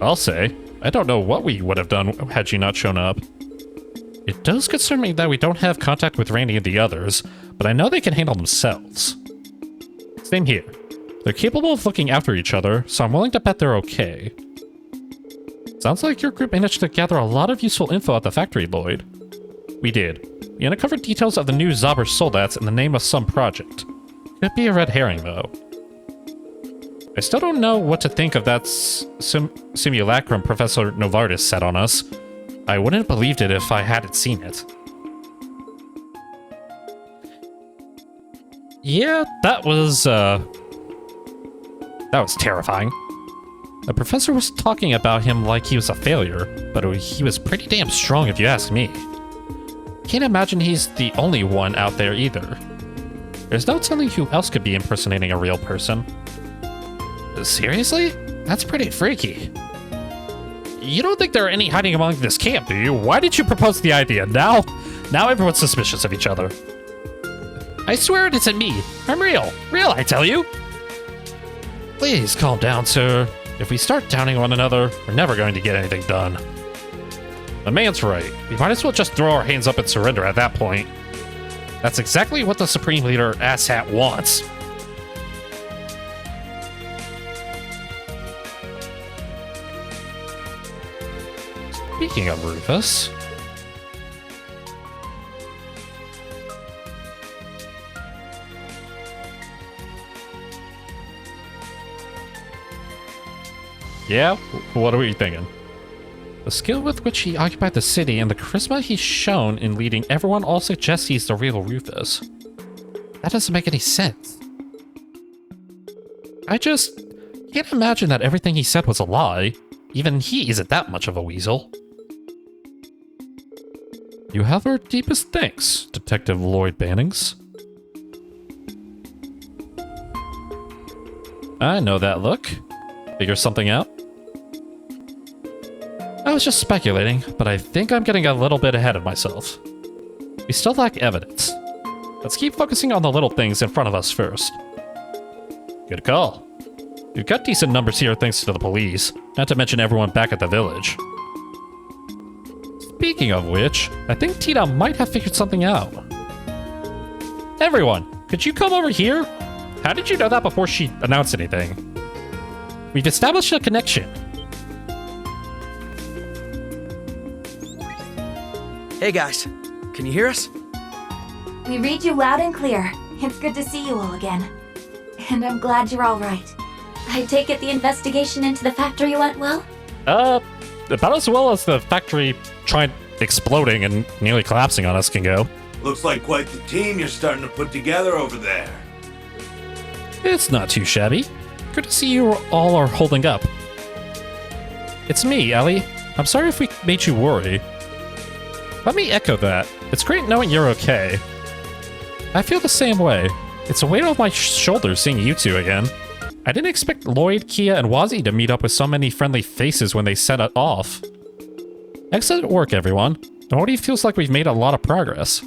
I'll say, I don't know what we would have done had you not shown up. It does concern me that we don't have contact with Randy and the others, but I know they can handle themselves. Same here. They're capable of looking after each other, so I'm willing to bet they're okay. Sounds like your group managed to gather a lot of useful info at the factory, Lloyd. We did. We uncovered details of the new Zauber soldats in the name of some project. Could be a red herring, though. I still don't know what to think of that simulacrum Professor Novartis set on us. I wouldn't have believed it if I hadn't seen it. Yeah, that was terrifying. The professor was talking about him like he was a failure, but he was pretty damn strong if you ask me. Can't imagine he's the only one out there either. There's no telling who else could be impersonating a real person. Seriously? That's pretty freaky. You don't think there are any hiding among this camp, do you? Why did you propose the idea? Now everyone's suspicious of each other. I swear it isn't me. I'm real. Real, I tell you. Please calm down, sir. If we start downing one another, we're never going to get anything done. The man's right. We might as well just throw our hands up and surrender at that point. That's exactly what the Supreme Leader Asshat wants. Speaking of Rufus... Yeah? What are we thinking? The skill with which he occupied the city and the charisma he's shown in leading everyone all suggests he's the real Rufus. That doesn't make any sense. I just can't imagine that everything he said was a lie. Even he isn't that much of a weasel. You have our deepest thanks, Detective Lloyd Bannings. I know that look. Figure something out? I was just speculating, but I think I'm getting a little bit ahead of myself. We still lack evidence. Let's keep focusing on the little things in front of us first. Good call. We've got decent numbers here thanks to the police, not to mention everyone back at the village. Speaking of which, I think Tita might have figured something out. Everyone, could you come over here? How did you know that before she announced anything? We've established a connection. Hey guys, can you hear us? We read you loud and clear. It's good to see you all again. And I'm glad you're all right. I take it the investigation into the factory went well? About as well as the factory tried exploding and nearly collapsing on us can go. Looks like quite the team you're starting to put together over there. It's not too shabby. Good to see you all are holding up. It's me, Ellie. I'm sorry if we made you worry. Let me echo that. It's great knowing you're okay. I feel the same way. It's a weight off my shoulders seeing you two again. I didn't expect Lloyd, Kia, and Wazzy to meet up with so many friendly faces when they set it off. Excellent work, everyone. It already feels like we've made a lot of progress.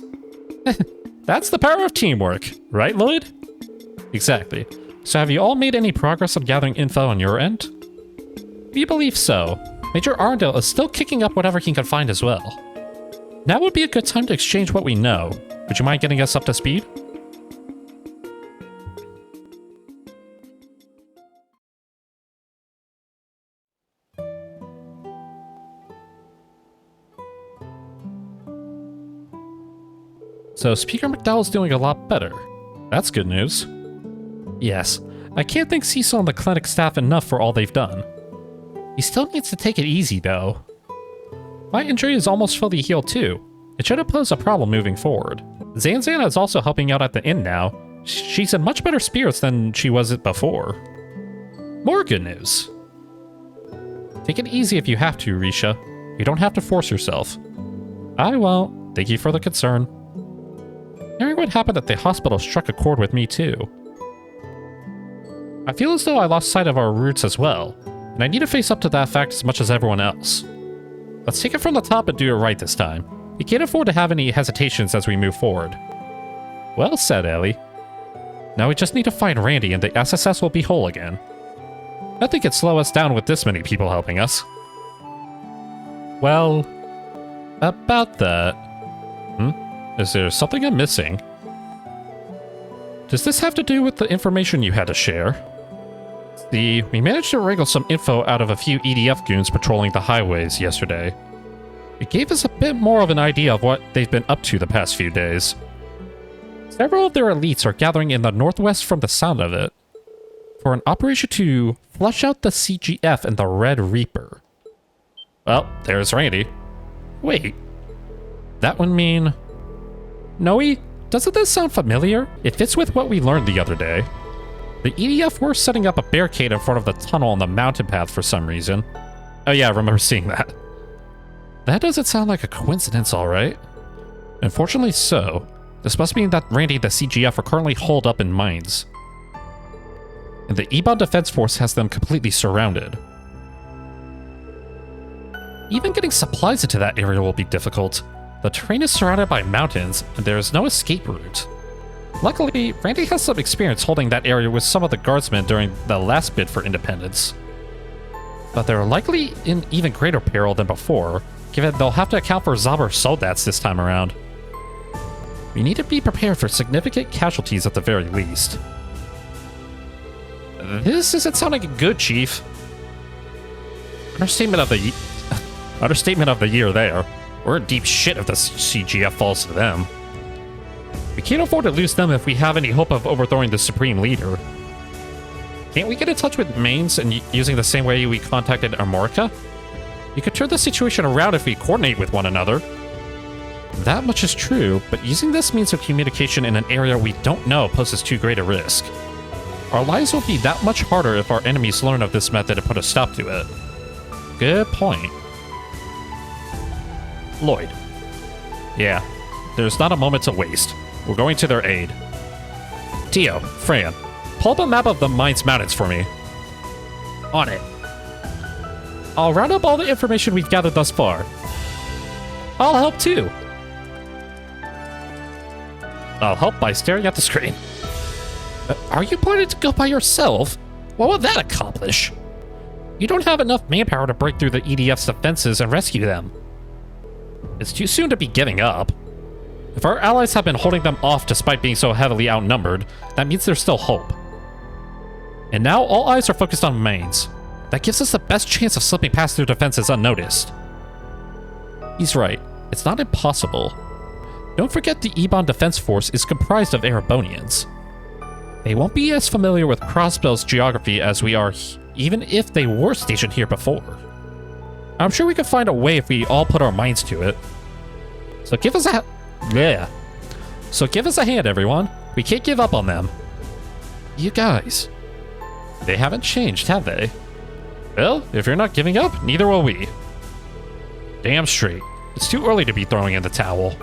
That's the power of teamwork, right, Lloyd? Exactly. So have you all made any progress on gathering info on your end? We believe so. Major Arndale is still kicking up whatever he can find as well. Now would be a good time to exchange what we know. Would you mind getting us up to speed? So Speaker McDowell's doing a lot better. That's good news. Yes, I can't thank Cecil and the clinic staff enough for all they've done. He still needs to take it easy, though. My injury is almost fully healed, too. It shouldn't pose a problem moving forward. Zanzana is also helping out at the inn now. She's in much better spirits than she was before. More good news. Take it easy if you have to, Risha. You don't have to force yourself. I won't. Thank you for the concern. Hearing what happened at the hospital struck a chord with me too. I feel as though I lost sight of our roots as well, and I need to face up to that fact as much as everyone else. Let's take it from the top and do it right this time. We can't afford to have any hesitations as we move forward. Well said, Ellie. Now we just need to find Randy and the SSS will be whole again. Nothing can slow us down with this many people helping us. Well, about that... Is there something I'm missing? Does this have to do with the information you had to share? See, we managed to wrangle some info out of a few EDF goons patrolling the highways yesterday. It gave us a bit more of an idea of what they've been up to the past few days. Several of their elites are gathering in the northwest from the sound of it, for an operation to flush out the CGF and the Red Reaper. Well, there's Randy. Wait, that would mean... Noe, doesn't this sound familiar? It fits with what we learned the other day. The EDF were setting up a barricade in front of the tunnel on the mountain path for some reason. Oh yeah, I remember seeing that. That doesn't sound like a coincidence, alright. Unfortunately so. This must mean that Randy and the CGF are currently holed up in mines. And the E-Bound Defense Force has them completely surrounded. Even getting supplies into that area will be difficult. The terrain is surrounded by mountains, and there is no escape route. Luckily, Randy has some experience holding that area with some of the guardsmen during the last bid for independence. But they're likely in even greater peril than before, given they'll have to account for Zauber soldats this time around. We need to be prepared for significant casualties at the very least. This isn't sounding good, Chief. Understatement of the year there. We're in deep shit if the CGF falls to them. We can't afford to lose them if we have any hope of overthrowing the Supreme Leader. Can't we get in touch with Mainz and using the same way we contacted Amorica? You could turn the situation around if we coordinate with one another. That much is true, but using this means of communication in an area we don't know poses too great a risk. Our lives will be that much harder if our enemies learn of this method and put a stop to it. Good point. Lloyd. Yeah, there's not a moment to waste. We're going to their aid. Tio, Fran, pull up a map of the Mines Mountains for me. On it. I'll round up all the information we've gathered thus far. I'll help too. I'll help by staring at the screen. Are you planning to go by yourself? What will that accomplish? You don't have enough manpower to break through the EDF's defenses and rescue them. It's too soon to be giving up. If our allies have been holding them off despite being so heavily outnumbered, that means there's still hope. And now all eyes are focused on Mainz. That gives us the best chance of slipping past their defenses unnoticed. He's right. It's not impossible. Don't forget the Ebon Defense Force is comprised of Erebonians. They won't be as familiar with Crossbell's geography as we are, even if they were stationed here before. I'm sure we could find a way if we all put our minds to it. So give us a hand, everyone. We can't give up on them. You guys. They haven't changed, have they? Well, if you're not giving up, neither will we. Damn straight. It's too early to be throwing in the towel.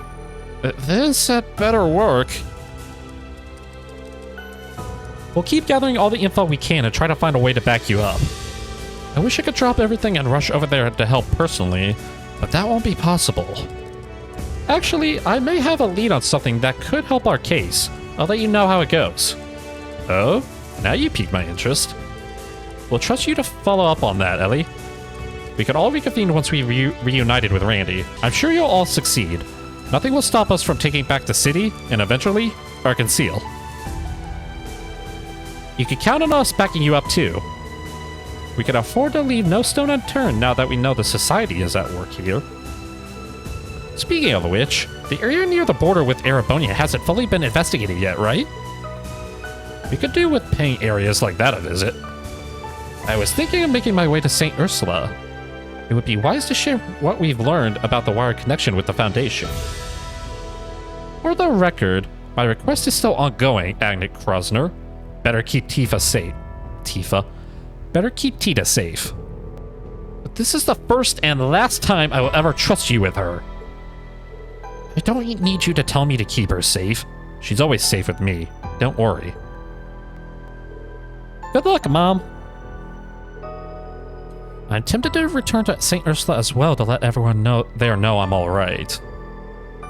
This had better work. We'll keep gathering all the info we can and try to find a way to back you up. I wish I could drop everything and rush over there to help personally, but that won't be possible. Actually, I may have a lead on something that could help our case. I'll let you know how it goes. Oh? Now you piqued my interest. We'll trust you to follow up on that, Ellie. We can all reconvene once we reunited with Randy. I'm sure you'll all succeed. Nothing will stop us from taking back the city, and eventually, Arkansas. You can count on us backing you up too. We can afford to leave no stone unturned now that we know the society is at work here. Speaking of which, the area near the border with Erebonia hasn't fully been investigated yet, right? We could do with paying areas like that a visit. I was thinking of making my way to St. Ursula. It would be wise to share what we've learned about the wired connection with the Foundation. For the record, my request is still ongoing, Agnet Krosner. Better keep Tifa safe. Better keep Tita safe. But this is the first and last time I will ever trust you with her. I don't need you to tell me to keep her safe. She's always safe with me. Don't worry. Good luck, Mom. I'm tempted to return to St. Ursula as well to let everyone know I'm alright.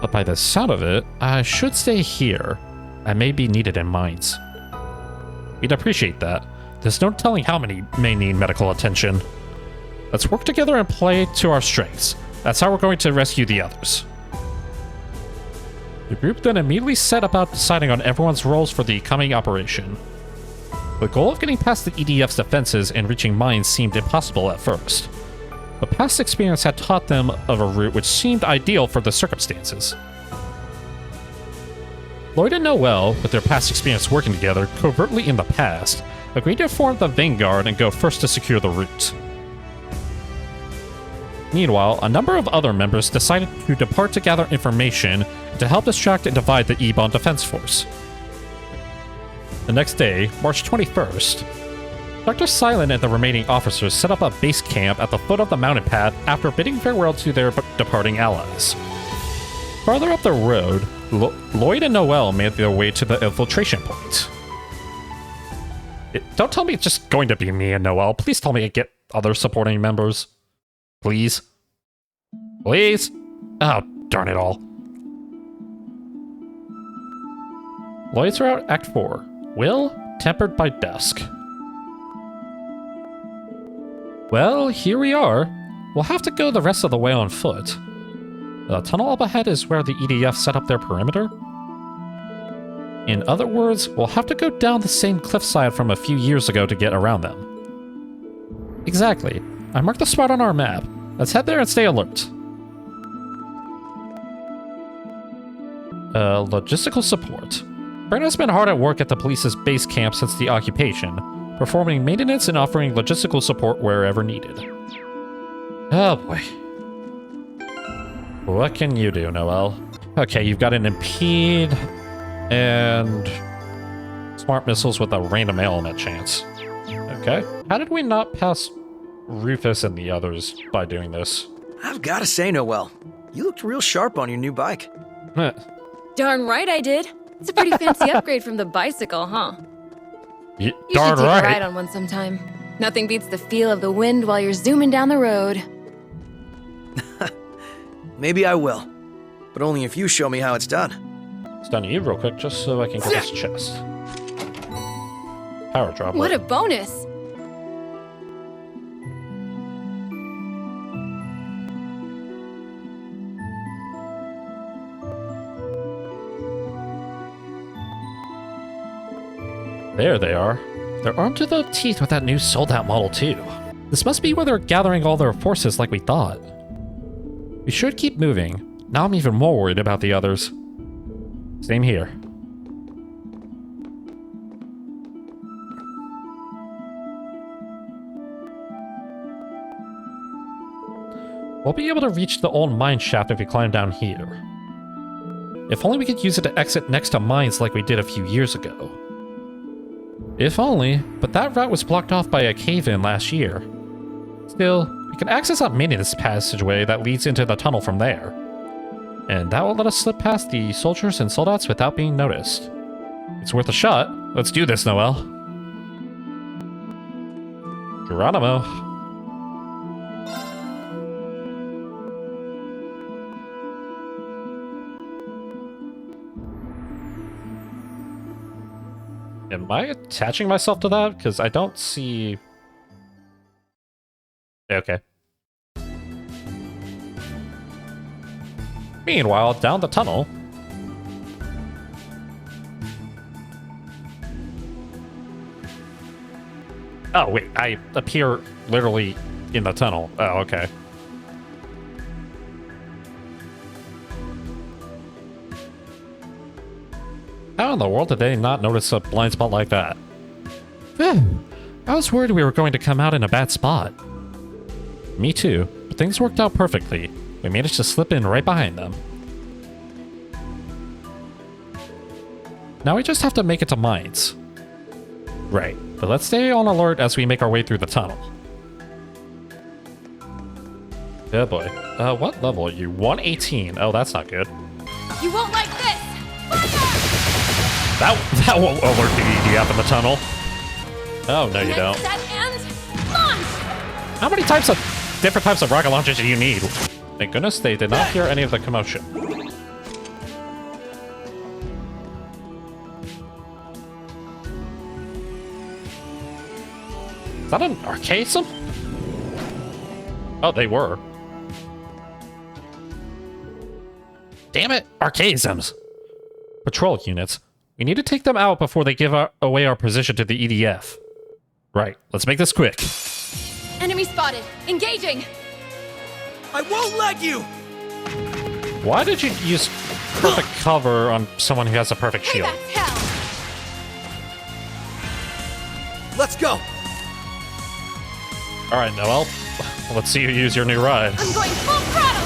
But by the sound of it, I should stay here. I may be needed in mines. We'd appreciate that. There's no telling how many may need medical attention. Let's work together and play to our strengths. That's how we're going to rescue the others. The group then immediately set about deciding on everyone's roles for the coming operation. The goal of getting past the EDF's defenses and reaching mines seemed impossible at first, but past experience had taught them of a route which seemed ideal for the circumstances. Lloyd and Noel, with their past experience working together covertly in the past, agreed to form the Vanguard and go first to secure the route. Meanwhile, a number of other members decided to depart to gather information to help distract and divide the Ebon Defense Force. The next day, March 21st, Dr. Silent and the remaining officers set up a base camp at the foot of the mountain path after bidding farewell to their departing allies. Farther up the road, Lloyd and Noel made their way to the infiltration point. Don't tell me it's just going to be me and Noel. Please tell me I get other supporting members. Please. Please? Oh, darn it all. Lloyd's Route, Act 4. Will, tempered by dusk. Well, here we are. We'll have to go the rest of the way on foot. The tunnel up ahead is where the EDF set up their perimeter. In other words, we'll have to go down the same cliffside from a few years ago to get around them. Exactly. I marked the spot on our map. Let's head there and stay alert. Logistical support. Brenna's been hard at work at the police's base camp since the occupation, performing maintenance and offering logistical support wherever needed. Oh boy. What can you do, Noel? Okay, you've got an impede and smart missiles with a random element chance. Okay. How did we not pass Rufus and the others by doing this? I've got to say, Noel, you looked real sharp on your new bike. Darn right I did. It's a pretty fancy upgrade from the bicycle, huh? You should take a ride on one sometime. Nothing beats the feel of the wind while you're zooming down the road. Maybe I will, but only if you show me how it's done. Stun you real quick, just so I can get this chest. Power drop. What a bonus! There they are. They're armed to the teeth with that new sold-out Model 2. This must be where they're gathering all their forces like we thought. We should keep moving. Now I'm even more worried about the others. Same here. We'll be able to reach the old mine shaft if we climb down here. If only we could use it to exit next to mines like we did a few years ago. If only, but that route was blocked off by a cave-in last year. Still, we can access that maintenance passageway that leads into the tunnel from there. And that will let us slip past the soldiers and soldats without being noticed. It's worth a shot. Let's do this, Noel. Geronimo. Am I attaching myself to that? Because I don't see... Okay. Meanwhile, down the tunnel... Oh, wait, I appear literally in the tunnel. Oh, okay. How in the world did they not notice a blind spot like that? Phew. I was worried we were going to come out in a bad spot. Me too, but things worked out perfectly. We managed to slip in right behind them. Now we just have to make it to mines. Right, but let's stay on alert as we make our way through the tunnel. Oh boy. What level are you? 118. Oh, that's not good. You won't like this! That won't alert the EDF in the tunnel. Oh, no you don't. How many different types of rocket launchers do you need? Thank goodness they did not hear any of the commotion. Is that an archaism? Oh, they were. Damn it, archaisms. Patrol units. We need to take them out before they give away our position to the EDF. Right, let's make this quick. Enemy spotted. Engaging. I won't let you! Why did you use perfect cover on someone who has a perfect shield? Let's go! Alright, Noel. Let's see you use your new ride. I'm going full throttle!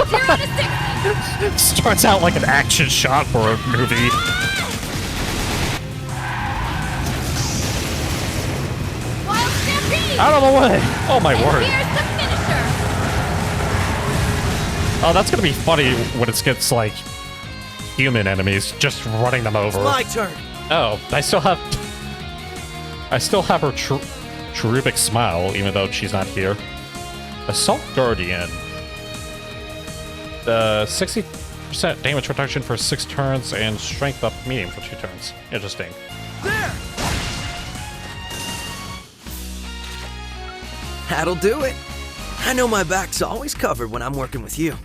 0 to 60! Starts out like an action shot for a movie. Wild stampede! Out of the way! Oh my word. Here's the finisher! Oh, that's gonna be funny when it gets like human enemies just running them over. It's my turn. Oh, I still have her cherubic smile, even though she's not here. Assault Guardian. 60% damage reduction for 6 turns and strength up medium for 2 turns. Interesting. There! That'll do it. I know my back's always covered when I'm working with you.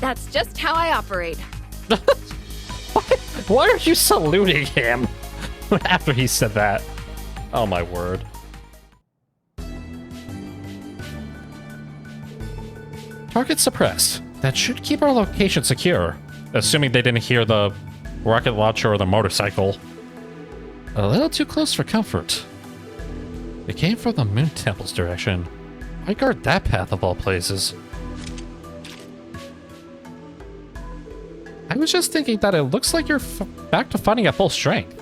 That's just how I operate. Why are you saluting him after he said that? Oh my word. Target suppressed. That should keep our location secure, assuming they didn't hear the rocket launcher or the motorcycle. A little too close for comfort. They came from the Moon Temple's direction. Why guard that path of all places? I was just thinking that it looks like you're back to fighting at full strength.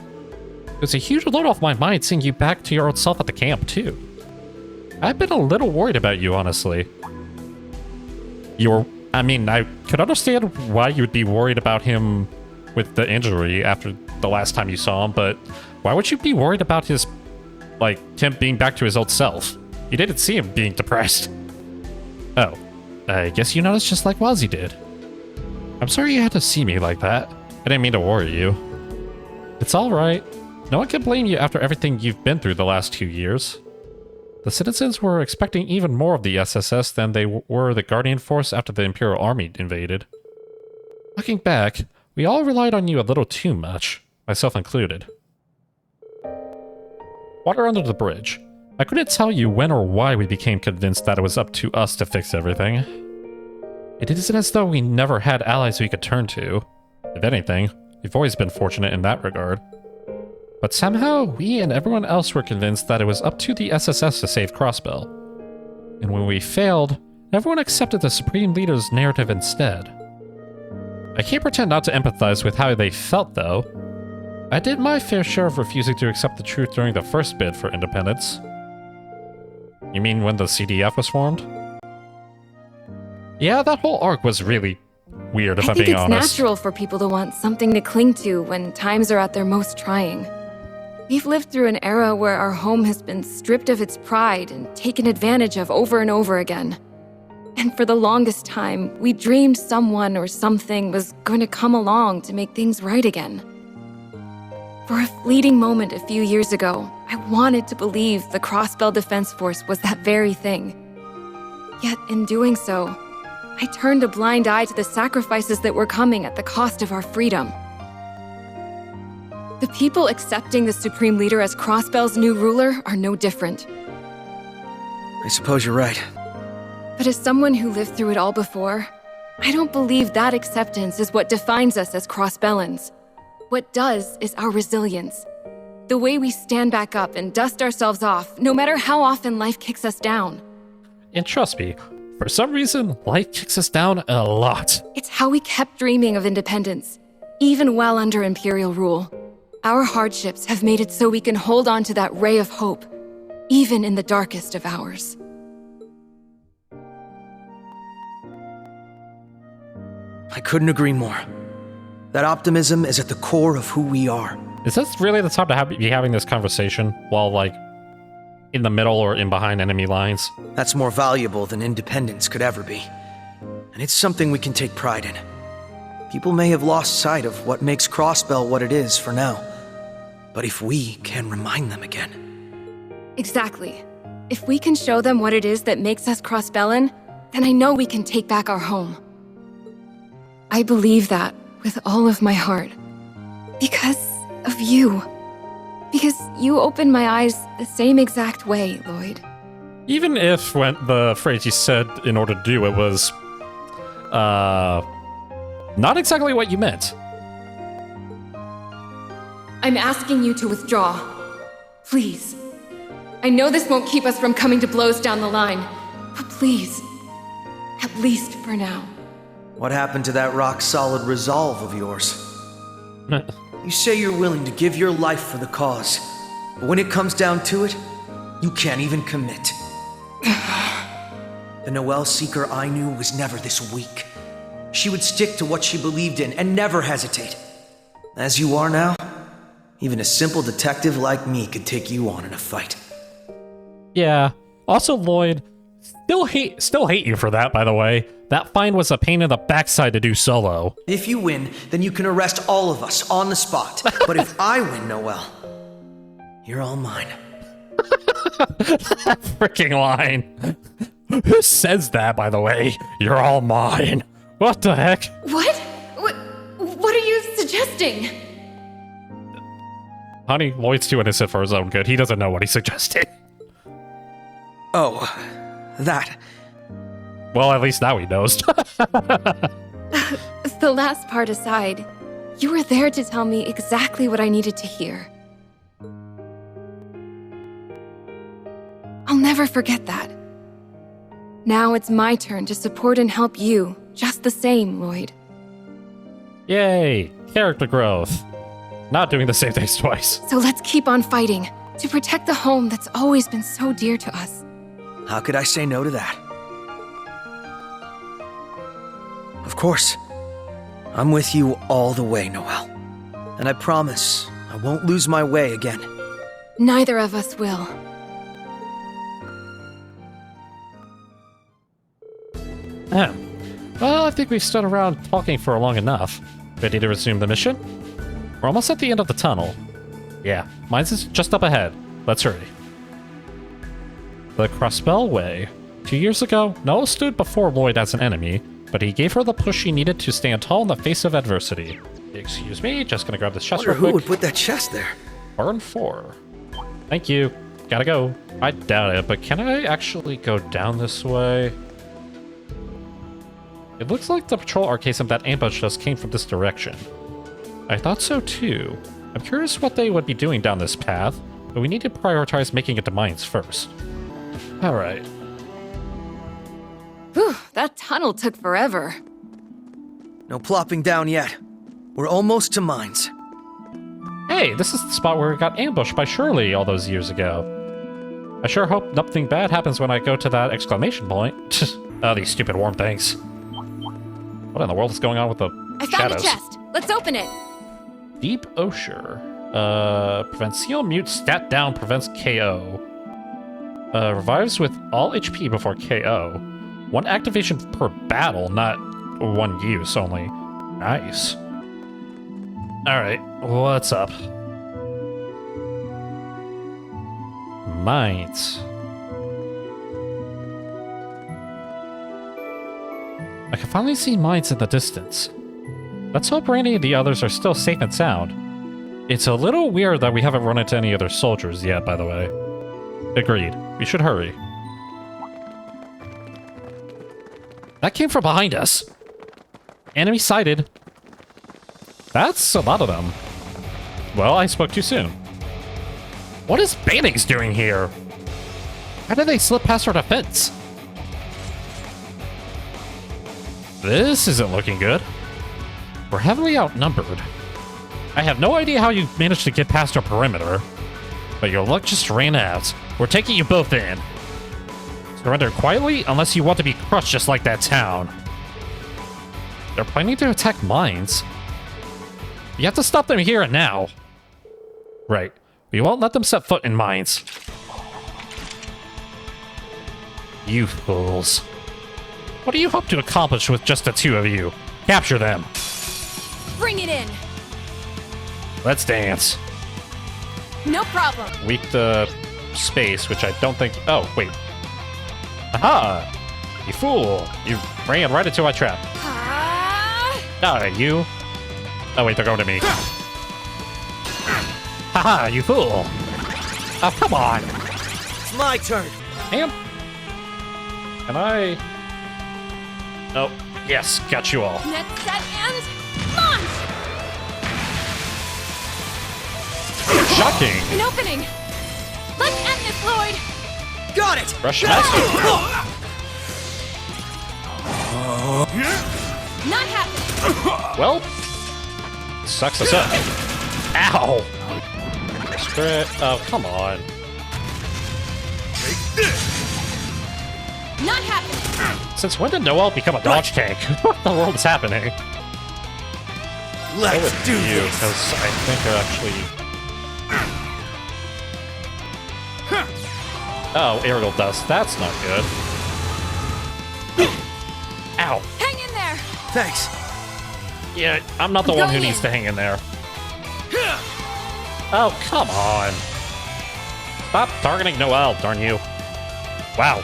It was a huge load off my mind seeing you back to your old self at the camp, too. I've been a little worried about you, honestly. I mean, I could understand why you would be worried about him with the injury after the last time you saw him, but why would you be worried about his, him being back to his old self? You didn't see him being depressed. Oh, I guess you noticed just like Wazzy did. I'm sorry you had to see me like that. I didn't mean to worry you. It's alright. No one can blame you after everything you've been through the last 2 years. The citizens were expecting even more of the SSS than they were the Guardian Force after the Imperial Army invaded. Looking back, we all relied on you a little too much, myself included. Water under the bridge. I couldn't tell you when or why we became convinced that it was up to us to fix everything. It isn't as though we never had allies we could turn to. If anything, we've always been fortunate in that regard. But somehow, we and everyone else were convinced that it was up to the SSS to save Crossbell. And when we failed, everyone accepted the Supreme Leader's narrative instead. I can't pretend not to empathize with how they felt, though. I did my fair share of refusing to accept the truth during the first bid for independence. You mean when the CDF was formed? Yeah, that whole arc was really weird, if I'm being honest. I think it's natural for people to want something to cling to when times are at their most trying. We've lived through an era where our home has been stripped of its pride and taken advantage of over and over again. And for the longest time, we dreamed someone or something was going to come along to make things right again. For a fleeting moment a few years ago, I wanted to believe the Crossbell Defense Force was that very thing. Yet in doing so, I turned a blind eye to the sacrifices that were coming at the cost of our freedom. The people accepting the Supreme Leader as Crossbell's new ruler are no different. I suppose you're right. But as someone who lived through it all before, I don't believe that acceptance is what defines us as Crossbellans. What does is our resilience. The way we stand back up and dust ourselves off, no matter how often life kicks us down. And trust me, for some reason, life kicks us down a lot. It's how we kept dreaming of independence, even while under Imperial rule. Our hardships have made it so we can hold on to that ray of hope, even in the darkest of hours. I couldn't agree more. That optimism is at the core of who we are. Is this really the time to be having this conversation while, like, in the middle or in behind enemy lines? That's more valuable than independence could ever be. And it's something we can take pride in. People may have lost sight of what makes Crossbell what it is for now. But if we can remind them again... Exactly. If we can show them what it is that makes us Crossbellan, then I know we can take back our home. I believe that with all of my heart. Because of you. Because you opened my eyes the same exact way, Lloyd. Even if when the phrase you said in order to do it was, not exactly what you meant. I'm asking you to withdraw. Please. I know this won't keep us from coming to blows down the line, but please, at least for now. What happened to that rock-solid resolve of yours? You say you're willing to give your life for the cause, but when it comes down to it, you can't even commit. The Noelle Seeker I knew was never this weak. She would stick to what she believed in and never hesitate. As you are now, even a simple detective like me could take you on in a fight. Yeah. Also, Lloyd, still hate you for that, by the way. That find was a pain in the backside to do solo. If you win, then you can arrest all of us on the spot. But if I win, Noelle, you're all mine. That freaking line. Who says that, by the way? You're all mine. What the heck? What are you suggesting? Honey, Lloyd's too innocent for his own good. He doesn't know what he's suggesting. Oh, that. Well, at least now he knows. The last part aside, you were there to tell me exactly what I needed to hear. I'll never forget that. Now it's my turn to support and help you, just the same, Lloyd. Yay! Character growth. Not doing the same things twice. So let's keep on fighting, to protect the home that's always been so dear to us. How could I say no to that? Of course. I'm with you all the way, Noelle. And I promise I won't lose my way again. Neither of us will. Well, I think we've stood around talking for long enough. Ready to resume the mission? We're almost at the end of the tunnel. Yeah, mine's just up ahead. Let's hurry. The Crossbell Way. 2 years ago, Noelle stood before Lloyd as an enemy, but he gave her the push she needed to stand tall in the face of adversity. Excuse me, just gonna grab this chest real quick. Who would put that chest there? Burn 4. Thank you. Gotta go. I doubt it, but can I actually go down this way? It looks like the patrol arcasm that ambushed us came from this direction. I thought so too. I'm curious what they would be doing down this path, but we need to prioritize making it to mines first. Alright. Whew, that tunnel took forever. No plopping down yet. We're almost to mines. Hey, this is the spot where we got ambushed by Shirley all those years ago. I sure hope nothing bad happens when I go to that exclamation point. Oh, these stupid worm things. What in the world is going on with the shadows? I found a chest. Let's open it. Deep Osher. Prevents heal, mute, stat down, prevents KO. Revives with all HP before KO. 1 activation per battle, not 1 use only. Nice. Alright, what's up? Mines. I can finally see mines in the distance. Let's hope Randy and the others are still safe and sound. It's a little weird that we haven't run into any other soldiers yet, by the way. Agreed. We should hurry. That came from behind us. Enemy sighted. That's a lot of them. Well, I spoke too soon. What is Bannings doing here? How did they slip past our defense? This isn't looking good. We're heavily outnumbered. I have no idea how you managed to get past our perimeter, but your luck just ran out. We're taking you both in. Surrender quietly unless you want to be crushed just like that town. They're planning to attack mines. You have to stop them here and now. Right. We won't let them set foot in mines. You fools. What do you hope to accomplish with just the two of you? Capture them. Bring it in. Let's dance. No problem. Weak to space, which I don't think... Oh, wait. Aha! You fool! You ran right into my trap. You. Oh, wait, they're going to me. Haha, you fool! Oh, come on! It's my turn. Damn. Can I... Oh, yes, got you all. Net set and launch! Shocking! An opening! Let's end this, Lloyd! Got it! Rush master! Not happening! Well, sucks us up. Ow! Script. Oh, come on. Not happening! Since when did Noel become a dodge tank? What the world is happening? Let's do this! Because I think they're actually... Oh, aerial dust. That's not good. Ow. Hang in there! Thanks. Yeah, I'm not the one who needs to hang in there. Oh, come on. Stop targeting Noel, darn you. Wow.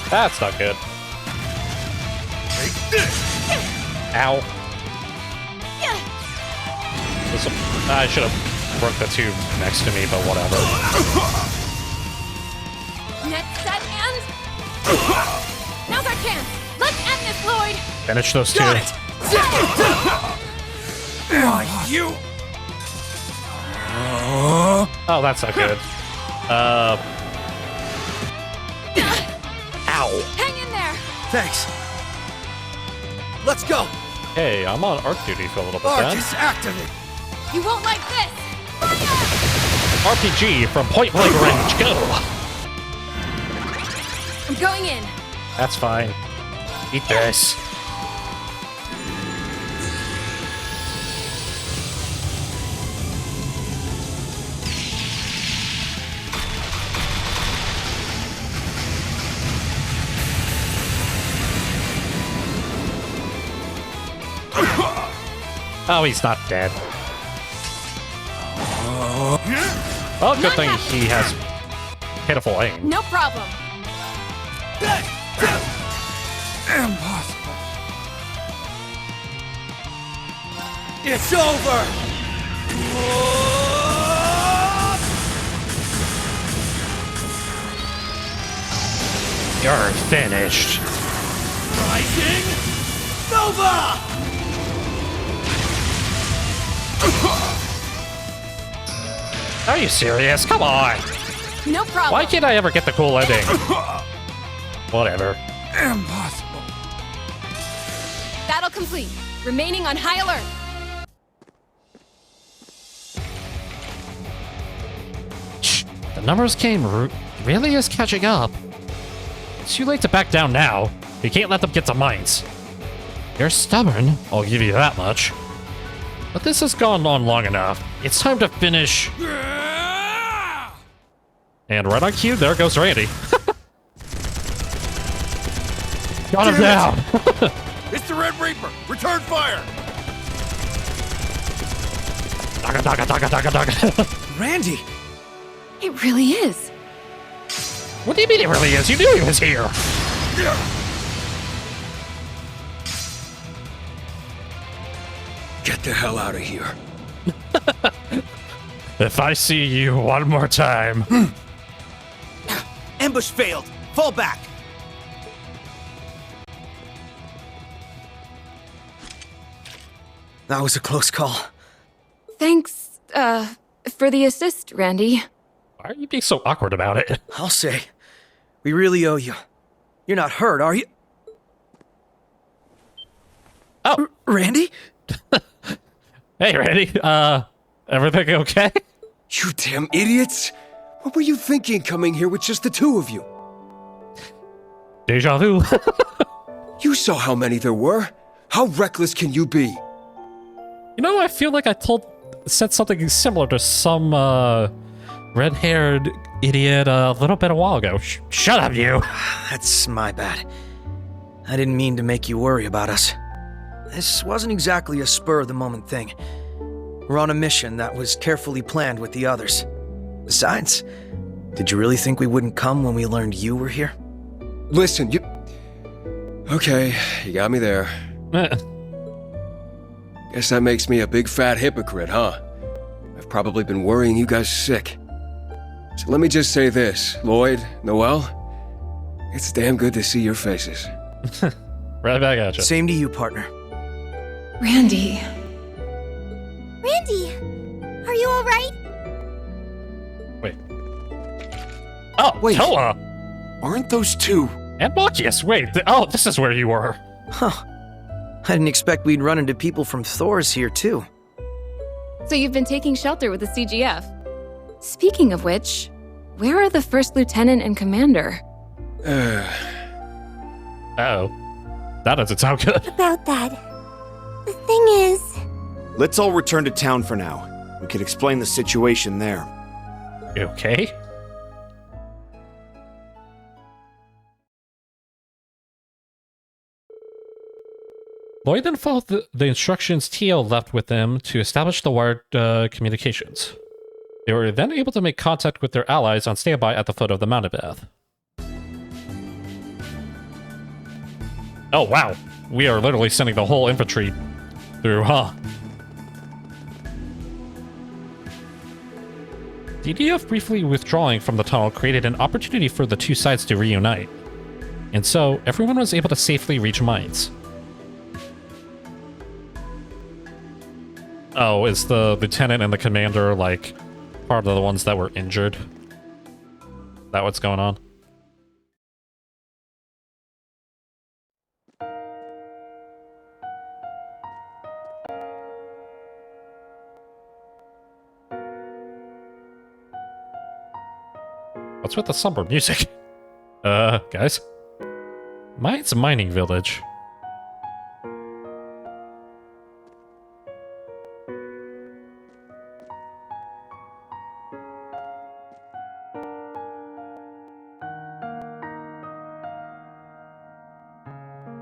That's not good. Ow. I should have broke the two next to me, but whatever. Next set and... Now's our chance! Let's end this, Lloyd! Finish those two. Got it! You! Oh, that's not good. Ow. Hang in there! Thanks. Let's go! Hey, I'm on arc duty for a little bit Arc then. is activate! You won't like this! RPG from point blank range, go! I'm going in. That's fine. Eat this. Oh, he's not dead. Well, good thing he has pitiful aim. No problem. Impossible. It's over! You're finished. Rising Nova! Are you serious? Come on. No problem. Why can't I ever get the cool ending? Whatever. Impossible. Battle complete. Remaining on high alert. Shh. The numbers game really is catching up. It's too late to back down now. You can't let them get to mines. You're stubborn, I'll give you that much. But this has gone on long enough. It's time to finish. And right on cue, there goes Randy. Got him down. It's the Red Reaper. Return fire. Daga, daga, daga, daga, daga. Randy! It really is. What do you mean it really is? You knew he was here. Get the hell out of here. If I see you one more time. Ambush failed. Fall back. That was a close call. Thanks, for the assist, Randy. Why are you being so awkward about it? I'll say. We really owe you. You're not hurt, are you? Oh. Randy? Hey, Randy. Everything okay? You damn idiots! What were you thinking coming here with just the two of you? Deja vu. You saw how many there were. How reckless can you be? You know, I feel like I said something similar to some red-haired idiot a little bit a while ago. Shut up, you. That's my bad. I didn't mean to make you worry about us. This wasn't exactly a spur-of-the-moment thing. We're on a mission that was carefully planned with the others. Besides, did you really think we wouldn't come when we learned you were here? Listen, you... Okay, you got me there. Guess that makes me a big fat hypocrite, huh? I've probably been worrying you guys sick. So let me just say this, Lloyd, Noelle, it's damn good to see your faces. Right back at you. Same to you, partner. Randy. Randy, are you all right? Wait. Oh, wait. Toa! Aren't those two? And Marcus, wait. Oh, this is where you were. Huh. I didn't expect we'd run into people from Thor's here, too. So you've been taking shelter with the CGF. Speaking of which, where are the first lieutenant and commander? Uh-oh. That doesn't sound good. About that. The thing is... Let's all return to town for now. We could explain the situation there. You okay? Lloyd then followed the instructions Teal left with them to establish the wired communications. They were then able to make contact with their allies on standby at the foot of the mountain path. Oh wow, we are literally sending the whole infantry through, huh? The idea of briefly withdrawing from the tunnel created an opportunity for the two sides to reunite. And so, everyone was able to safely reach mines. Oh, is the lieutenant and the commander, like, part of the ones that were injured? Is that what's going on? What's with the somber music? Guys? Mine's a mining village.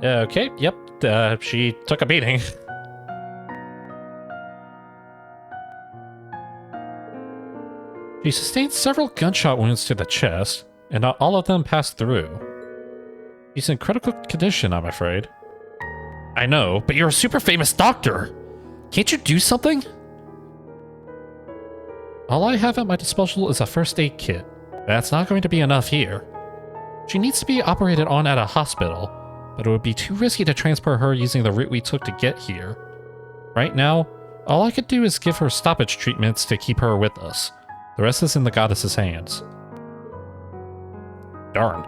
Okay, yep, she took a beating. She sustained several gunshot wounds to the chest, and not all of them passed through. She's in critical condition, I'm afraid. I know, but you're a super famous doctor! Can't you do something? All I have at my disposal is a first aid kit. That's not going to be enough here. She needs to be operated on at a hospital, but it would be too risky to transport her using the route we took to get here. Right now, all I could do is give her stoppage treatments to keep her with us. The rest is in the goddess's hands. Darn.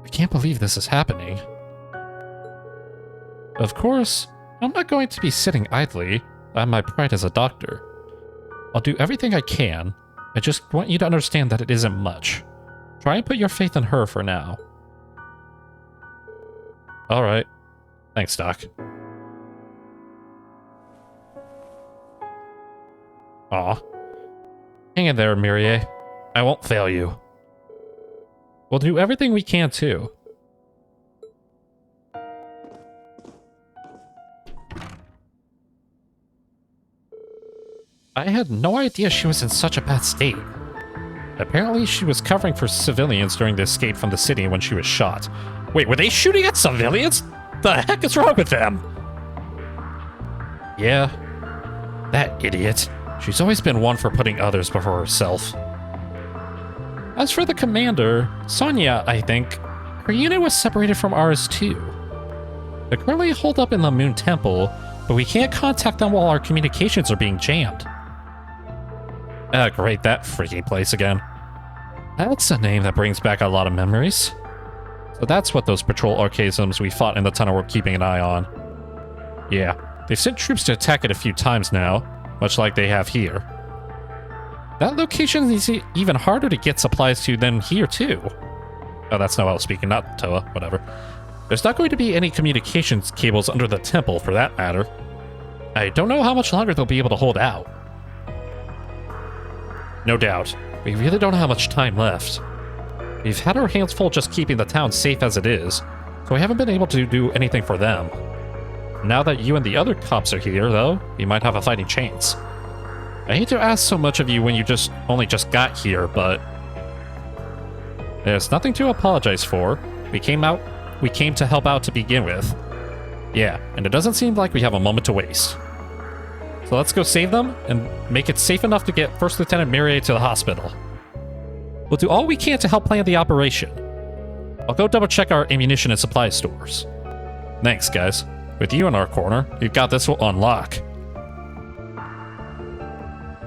I can't believe this is happening. Of course, I'm not going to be sitting idly. I have my pride as a doctor. I'll do everything I can. I just want you to understand that it isn't much. Try and put your faith in her for now. Alright. Thanks, Doc. Aw. Hang in there, Mirie. I won't fail you. We'll do everything we can, too. I had no idea she was in such a bad state. Apparently, she was covering for civilians during the escape from the city when she was shot. Wait, were they shooting at civilians? The heck is wrong with them? Yeah, that idiot. She's always been one for putting others before herself. As for the commander, Sonia, I think, her unit was separated from ours too. They're currently holed up in the Moon Temple, but we can't contact them while our communications are being jammed. Ah, great, that freaky place again. That's a name that brings back a lot of memories. So that's what those patrol archaisms we fought in the tunnel were keeping an eye on. Yeah, they've sent troops to attack it a few times now, much like they have here. That location is even harder to get supplies to than here too. Oh, that's Noelle speaking, not Toa, whatever. There's not going to be any communications cables under the temple for that matter. I don't know how much longer they'll be able to hold out. No doubt. We really don't have much time left. We've had our hands full just keeping the town safe as it is, so we haven't been able to do anything for them. Now that you and the other cops are here, though, we might have a fighting chance. I hate to ask so much of you when you only just got here, but there's nothing to apologize for. We came to help out to begin with. Yeah, and it doesn't seem like we have a moment to waste. So let's go save them and make it safe enough to get First Lieutenant Mirie to the hospital. We'll do all we can to help plan the operation. I'll go double check our ammunition and supply stores. Thanks, guys. With you in our corner, we've got this on lock.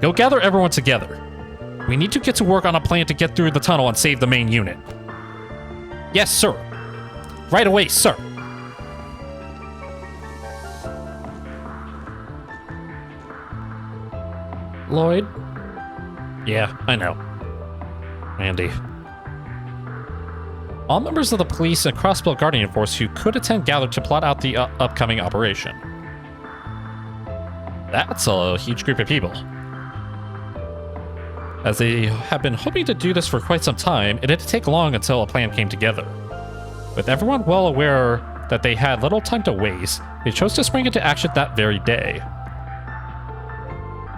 Go gather everyone together. We need to get to work on a plan to get through the tunnel and save the main unit. Yes, sir. Right away, sir. Lloyd? Yeah, I know. Andy. All members of the police and Crossbell Guardian Force who could attend gathered to plot out the upcoming operation. That's a huge group of people. As they have been hoping to do this for quite some time, it didn't take long until a plan came together. With everyone well aware that they had little time to waste, they chose to spring into action that very day.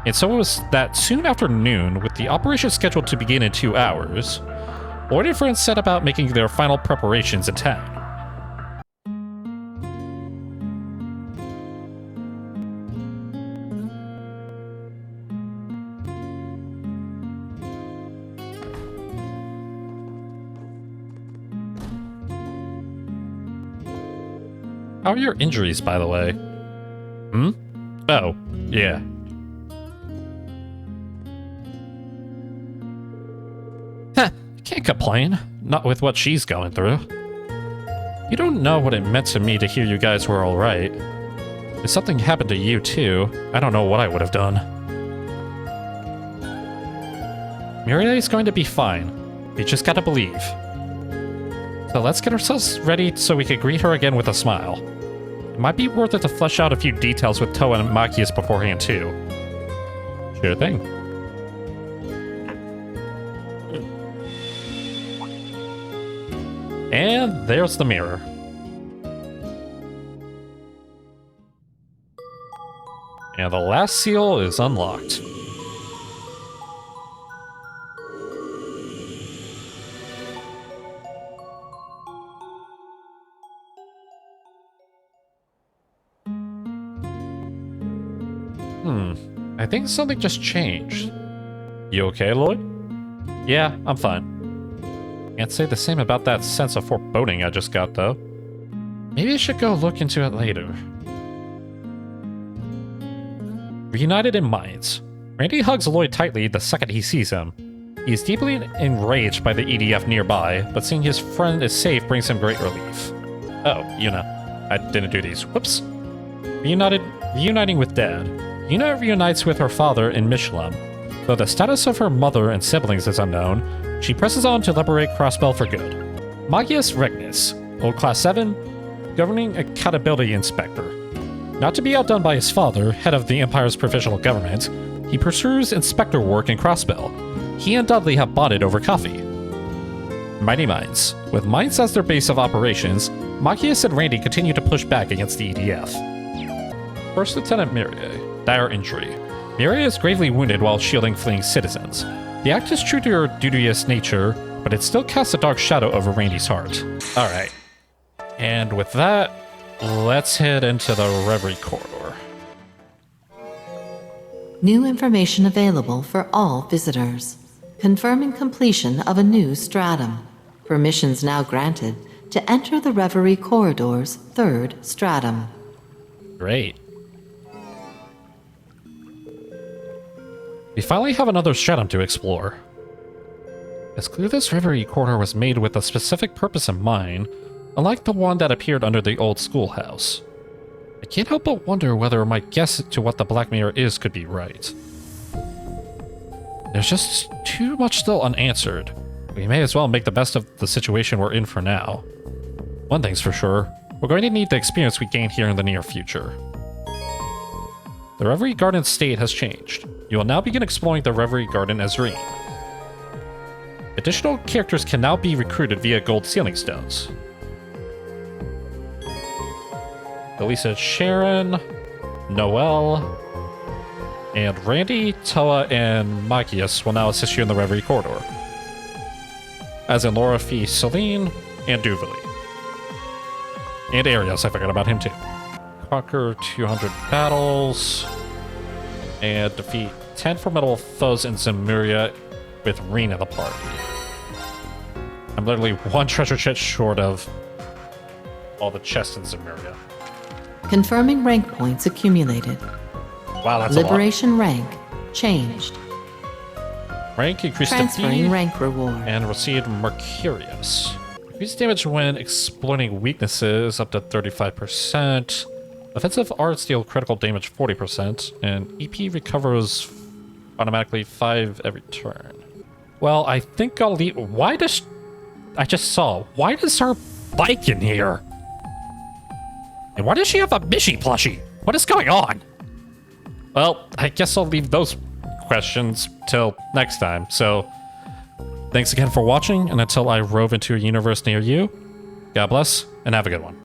And so it was that soon after noon, with the operation scheduled to begin in 2 hours, Lloyd and friends set about making their final preparations in town. How are your injuries, by the way? Hmm? Oh, yeah. Heh, can't complain. Not with what she's going through. You don't know what it meant to me to hear you guys were alright. If something happened to you too, I don't know what I would have done. Mirie's going to be fine. You just gotta believe. So let's get ourselves ready so we can greet her again with a smile. It might be worth it to flesh out a few details with Toa and Machias beforehand too. Sure thing. And there's the mirror. And the last seal is unlocked. I think something just changed. You okay, Lloyd? Yeah, I'm fine. Can't say the same about that sense of foreboding I just got, though. Maybe I should go look into it later. Reunited in minds, Randy hugs Lloyd tightly the second he sees him. He is deeply enraged by the EDF nearby, but seeing his friend is safe brings him great relief. Oh, Yuna. I didn't do these. Whoops. Reuniting with Dad. Yuna reunites with her father in Michelin. Though the status of her mother and siblings is unknown, she presses on to liberate Crossbell for good. Magius Regnus, old Class 7, governing accountability inspector. Not to be outdone by his father, head of the Empire's provisional government, he pursues inspector work in Crossbell. He and Dudley have bonded over coffee. Mighty Minds. With Minds as their base of operations, Magius and Randy continue to push back against the EDF. First Lieutenant Mirie. Dire injury. Mirie is gravely wounded while shielding fleeing citizens. The act is true to her duteous nature, but it still casts a dark shadow over Randy's heart. Alright. And with that, let's head into the Reverie corridor. New information available for all visitors. Confirming completion of a new stratum. Permissions now granted to enter the Reverie corridor's third stratum. Great. We finally have another stratum to explore. It's clear this Reverie corridor was made with a specific purpose in mind, unlike the one that appeared under the old schoolhouse. I can't help but wonder whether my guess to what the Black Mirror is could be right. There's just too much still unanswered. We may as well make the best of the situation we're in for now. One thing's for sure, we're going to need the experience we gain here in the near future. The Reverie Garden state has changed. You will now begin exploring the Reverie Garden as Reem. Additional characters can now be recruited via gold sealing stones. Elisa, Sharon, Noelle, and Randy, Toa, and Magius will now assist you in the Reverie corridor. As in Laura, Fee, Celine, and Duvel. And Arios, I forgot about him too. Conquer 200 battles, and defeat 10 formidable foes in Zemuria with Reen in the party. I'm literally one treasure chest short of all the chests in Zemuria. Confirming rank points accumulated. Wow, that's a lot. Liberation rank changed. Rank increased to Transferring B rank reward. and received Mercurius. Increase damage when exploiting weaknesses up to 35%. Offensive arts deal critical damage 40%, and EP recovers automatically 5 every turn. Well, I think I'll leave. Why does I just saw? Why does her bike in here? And why does she have a Mishi plushie? What is going on? Well, I guess I'll leave those questions till next time. So, thanks again for watching, and until I rove into a universe near you, God bless, and have a good one.